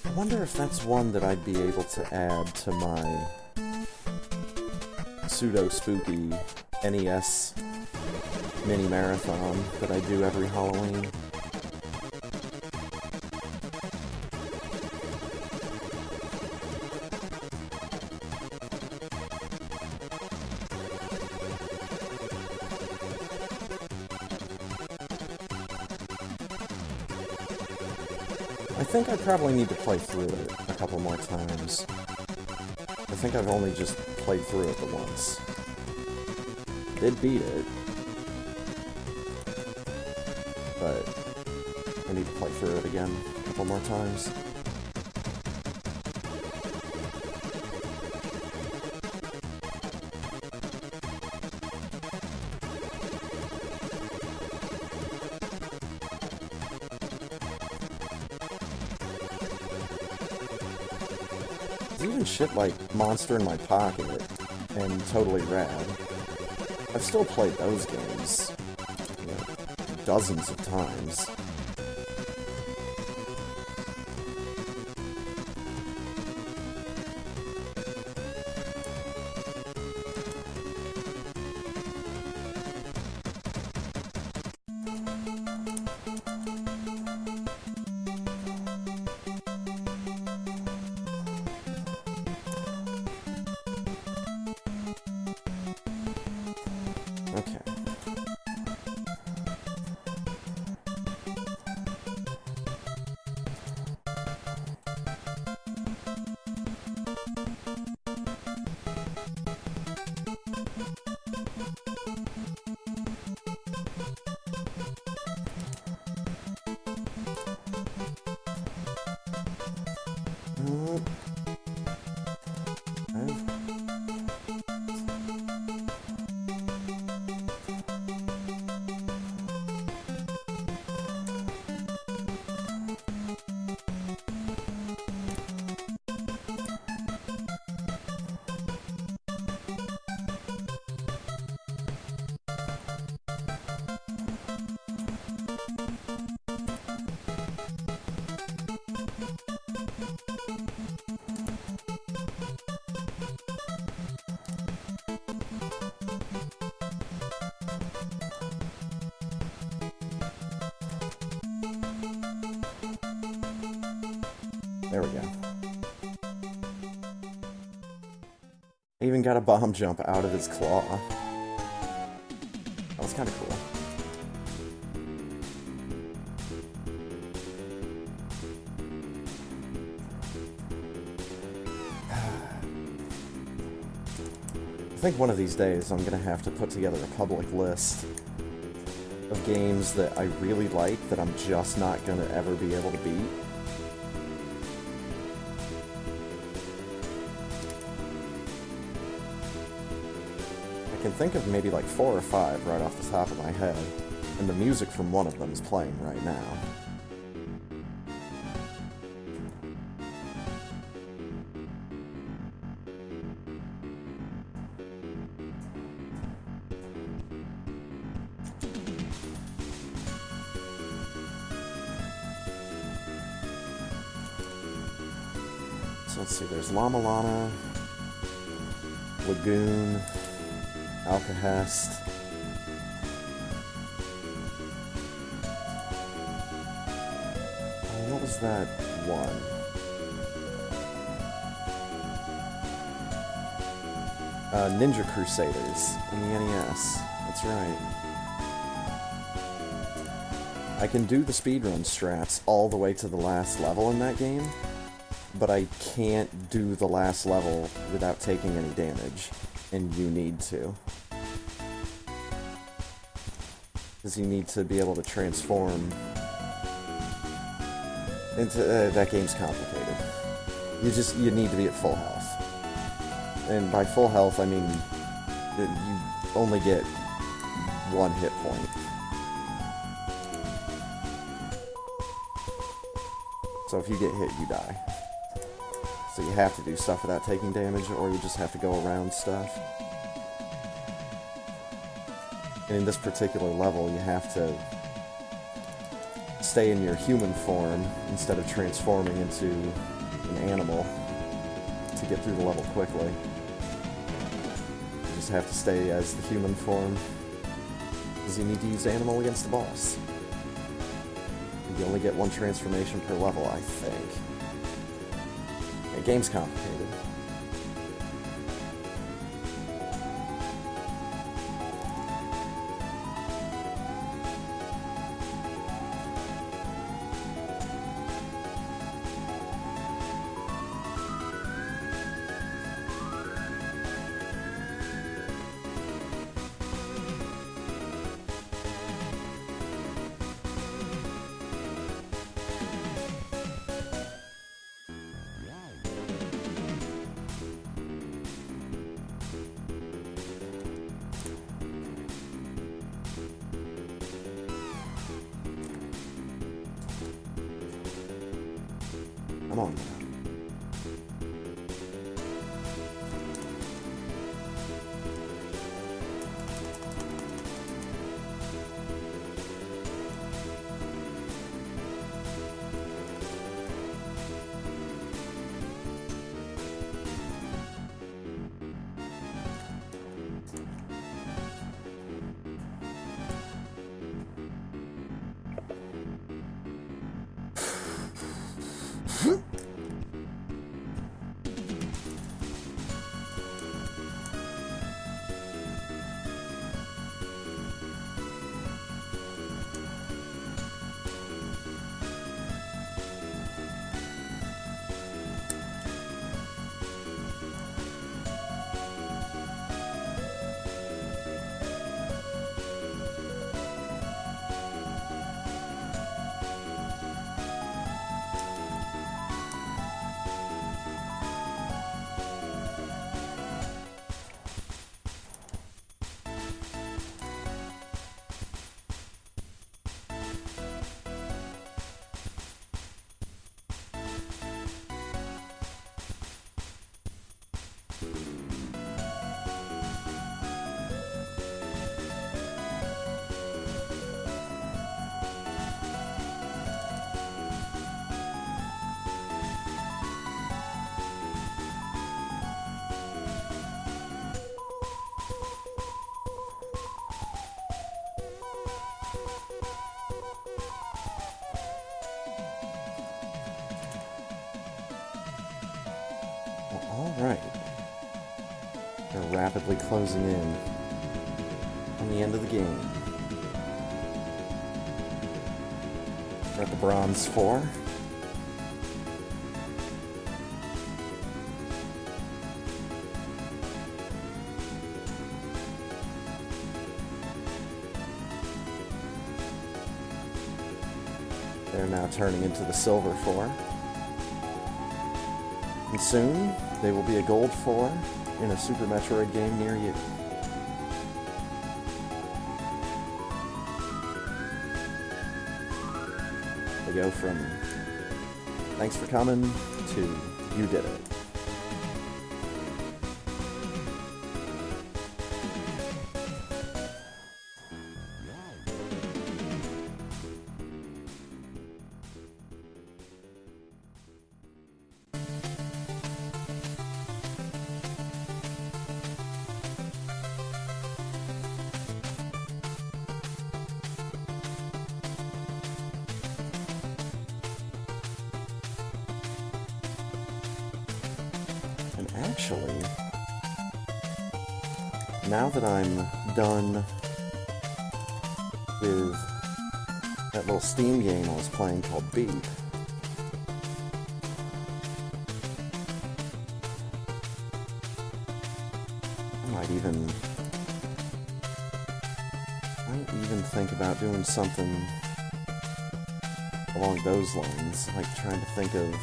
S1: I wonder if that's one that I'd be able to add to my pseudo-spooky NES mini-marathon that I do every Halloween. I think I probably need to play through it a couple more times. I think I've only just played through it the once. Did beat it, but I need to play through it again a couple more times. Even shit like Monster in My Pocket and Totally Rad. I've still played those games, you know, dozens of times. Okay. There we go. He even got a bomb jump out of his claw. That was kind of cool. I think one of these days I'm gonna have to put together a public list of games that I really like that I'm just not gonna ever be able to beat. I can think of maybe like 4 or 5 right off the top of my head, and the music from one of them is playing right now. So let's see, there's Llama Lana, Lagoon, Alcahest. Oh, what was that one? Ninja Crusaders in the NES. That's right. I can do the speedrun strats all the way to the last level in that game, but I can't do the last level without taking any damage, and you need to. Because you need to be able to transform into... that game's complicated. You need to be at full health. And by full health, I mean that you only get 1 hit point. So if you get hit, you die. So you have to do stuff without taking damage, or you just have to go around stuff. And in this particular level, you have to stay in your human form instead of transforming into an animal to get through the level quickly. You just have to stay as the human form, because you need to use animal against the boss. You only get 1 transformation per level, I think. The game's complicated. Come on now. Alright. They're rapidly closing in on the end of the game. We're at the Bronze 4. They're now turning into the Silver 4. And soon, they will be a Gold 4 in a Super Metroid game near you. They go from thanks for coming to you did it. And actually, now that I'm done with that little Steam game I was playing called Beep, I might even think about doing something along those lines, like trying to think of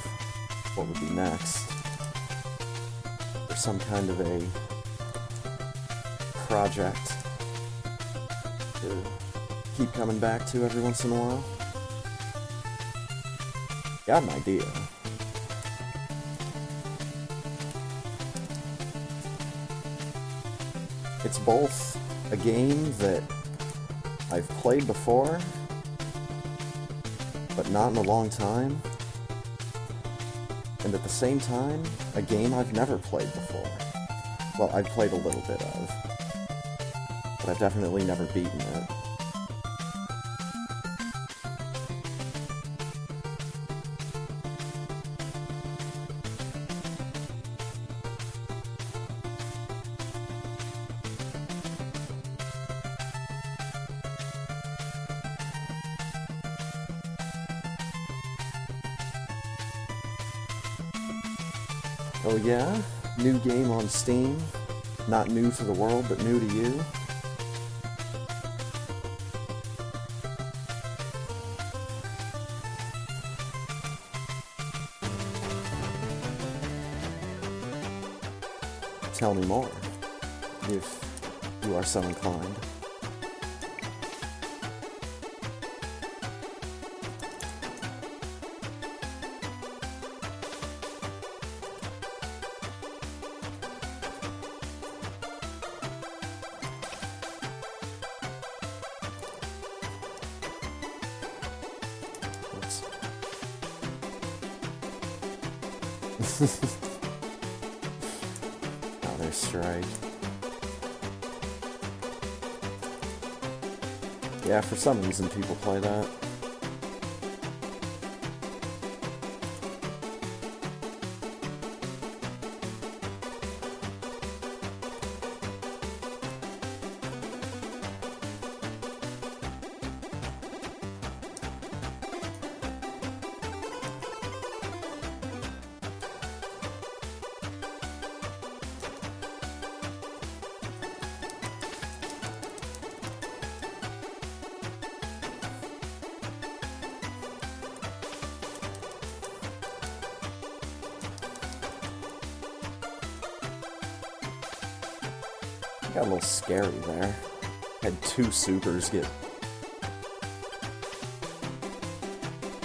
S1: what would be next. For some kind of a project to keep coming back to every once in a while. Got an idea. It's both a game that I've played before, but not in a long time, and at the same time, a game I've never played before. Well, I've played a little bit of, but I've definitely never beaten it. Oh yeah? New game on Steam. Not new to the world, but new to you. Tell me more, if you are so inclined. Oh, there's Strike. Yeah, for some reason people play that. Got a little scary there. Had two supers get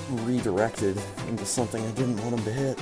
S1: redirected into something I didn't want them to hit.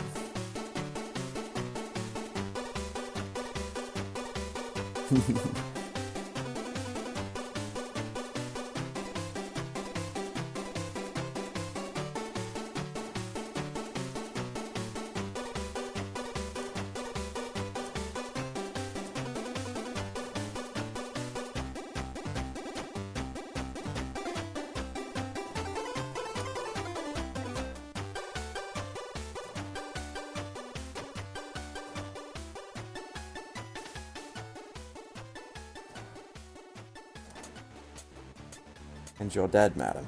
S1: And you're dead, madam.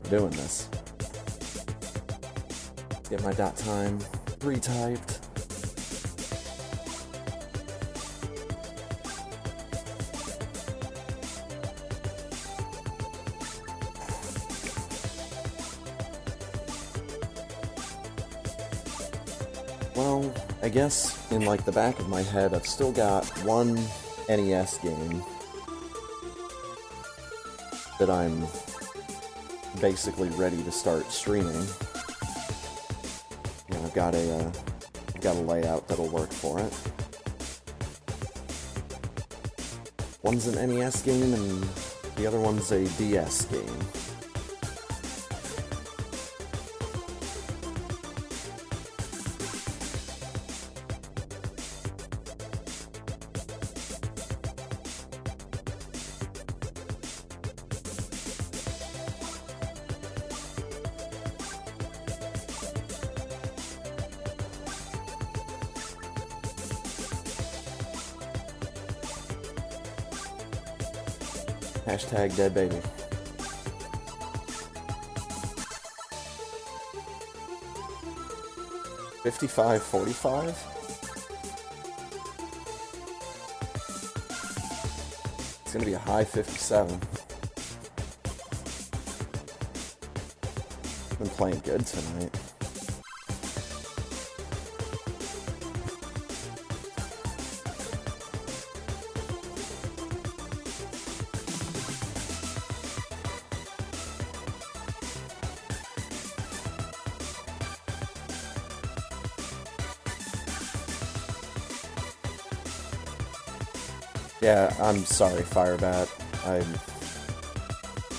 S1: We're doing this. Get my dot time retyped. Well, I guess in like the back of my head, I've still got one NES game that I'm basically ready to start streaming. And I've got a layout that'll work for it. One's an NES game and the other one's a DS game. Hashtag dead baby. $55.45? gonna be a high 57. Been playing good tonight. Yeah, I'm sorry, Firebat.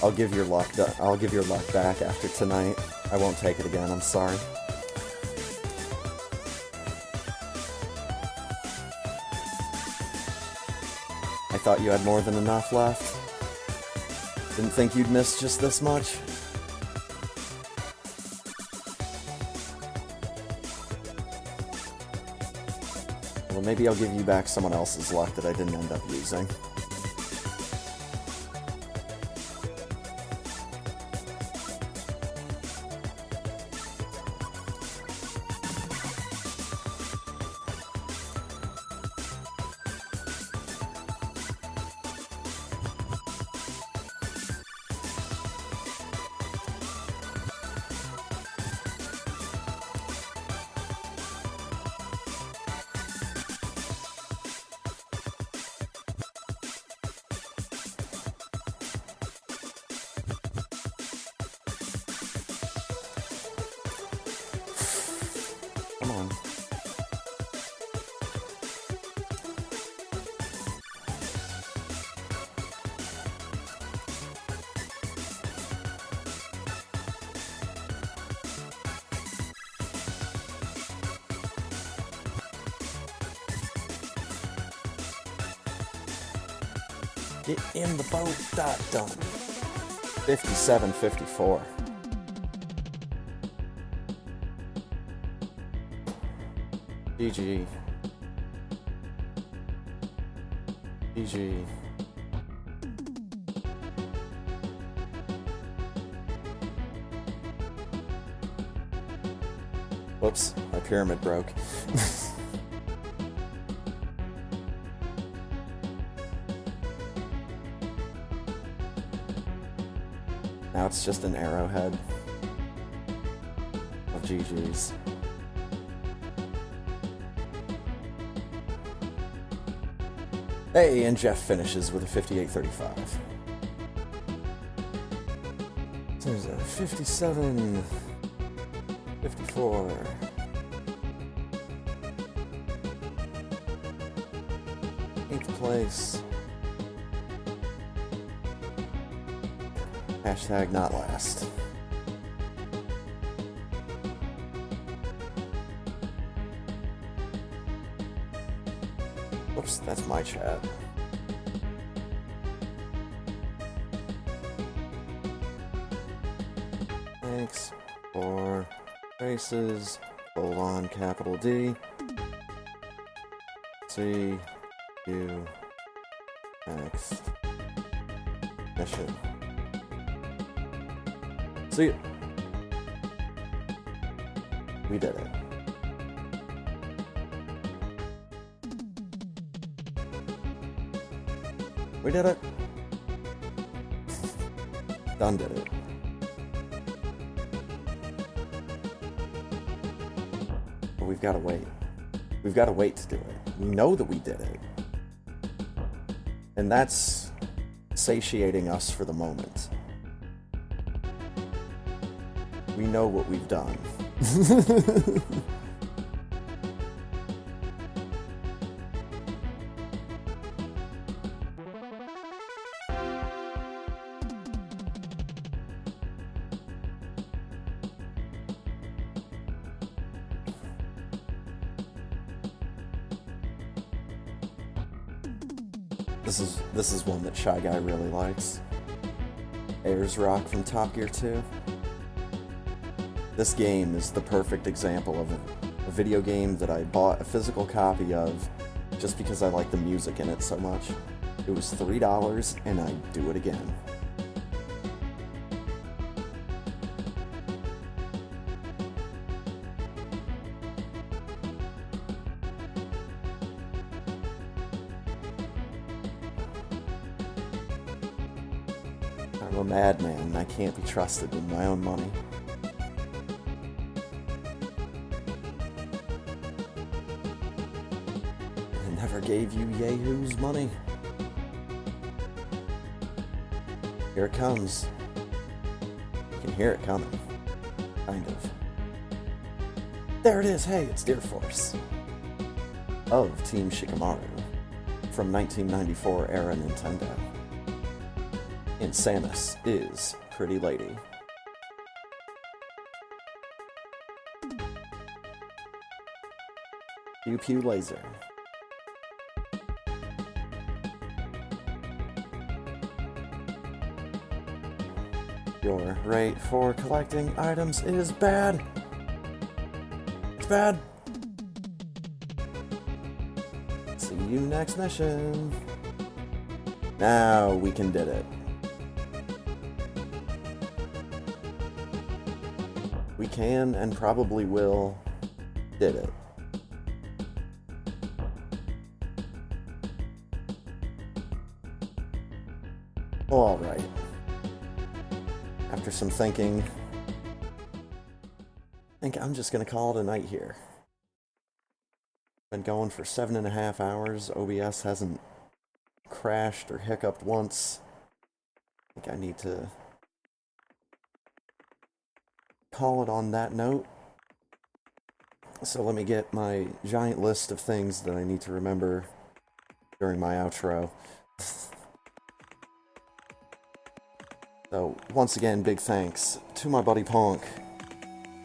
S1: I'll give your luck. I'll give your luck back after tonight. I won't take it again. I'm sorry. I thought you had more than enough left. Didn't think you'd miss just this much. Well, maybe I'll give you back someone else's luck that I didn't end up using. Come on. Get in the boat. Done. 57-54. GG. GG. Whoops, my pyramid broke. Now it's just an arrowhead of GG's. Hey, and Jeff finishes with a 58-35. So there's a 57, 54. Eighth place. Hashtag not last. Oops, that's my chat. Thanks for races. Hold on, capital D. See you next mission. See you. We did it. We did it. Done did it. But we've got to wait. We've got to wait to do it. We know that we did it. And that's satiating us for the moment. We know what we've done. This is one that Shy Guy really likes. Ayers Rock from Top Gear 2. This game is the perfect example of a video game that I bought a physical copy of just because I like the music in it so much. It was $3 and I'd do it again. I'm a madman and I can't be trusted with my own money. I never gave you yahoos money. Here it comes. You can hear it coming. Kind of. There it is! Hey, it's Deer Force. Of Team Shikamaru. From 1994 era Nintendo. And Samus is Pretty Lady. Pew Pew Laser. Your rate for collecting items is bad. It's bad. See you next mission. Now we can did it. We can and probably will did it. Well, alright. After some thinking, I think I'm just going to call it a night here. Been going for 7.5 hours. OBS hasn't crashed or hiccuped once. I think I need to call it on that note. So let me get my giant list of things that I need to remember during my outro. So, once again, big thanks to my buddy Ponk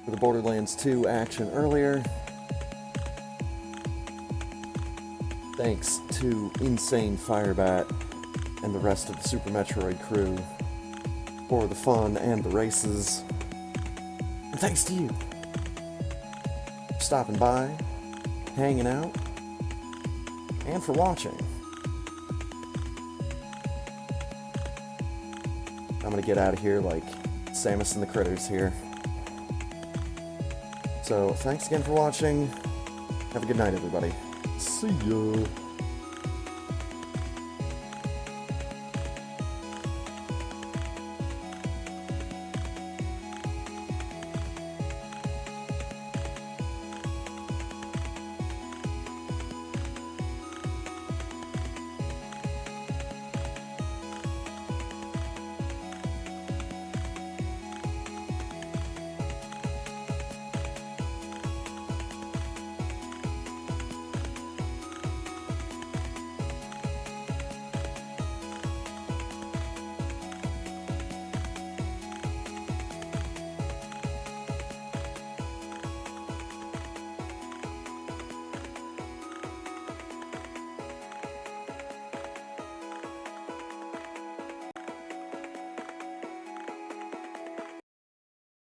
S1: for the Borderlands 2 action earlier. Thanks to Insane Firebat and the rest of the Super Metroid crew for the fun and the races. And thanks to you for stopping by, hanging out, and for watching. I'm gonna get out of here like Samus and the Critters here. So, thanks again for watching. Have a good night, everybody. See ya.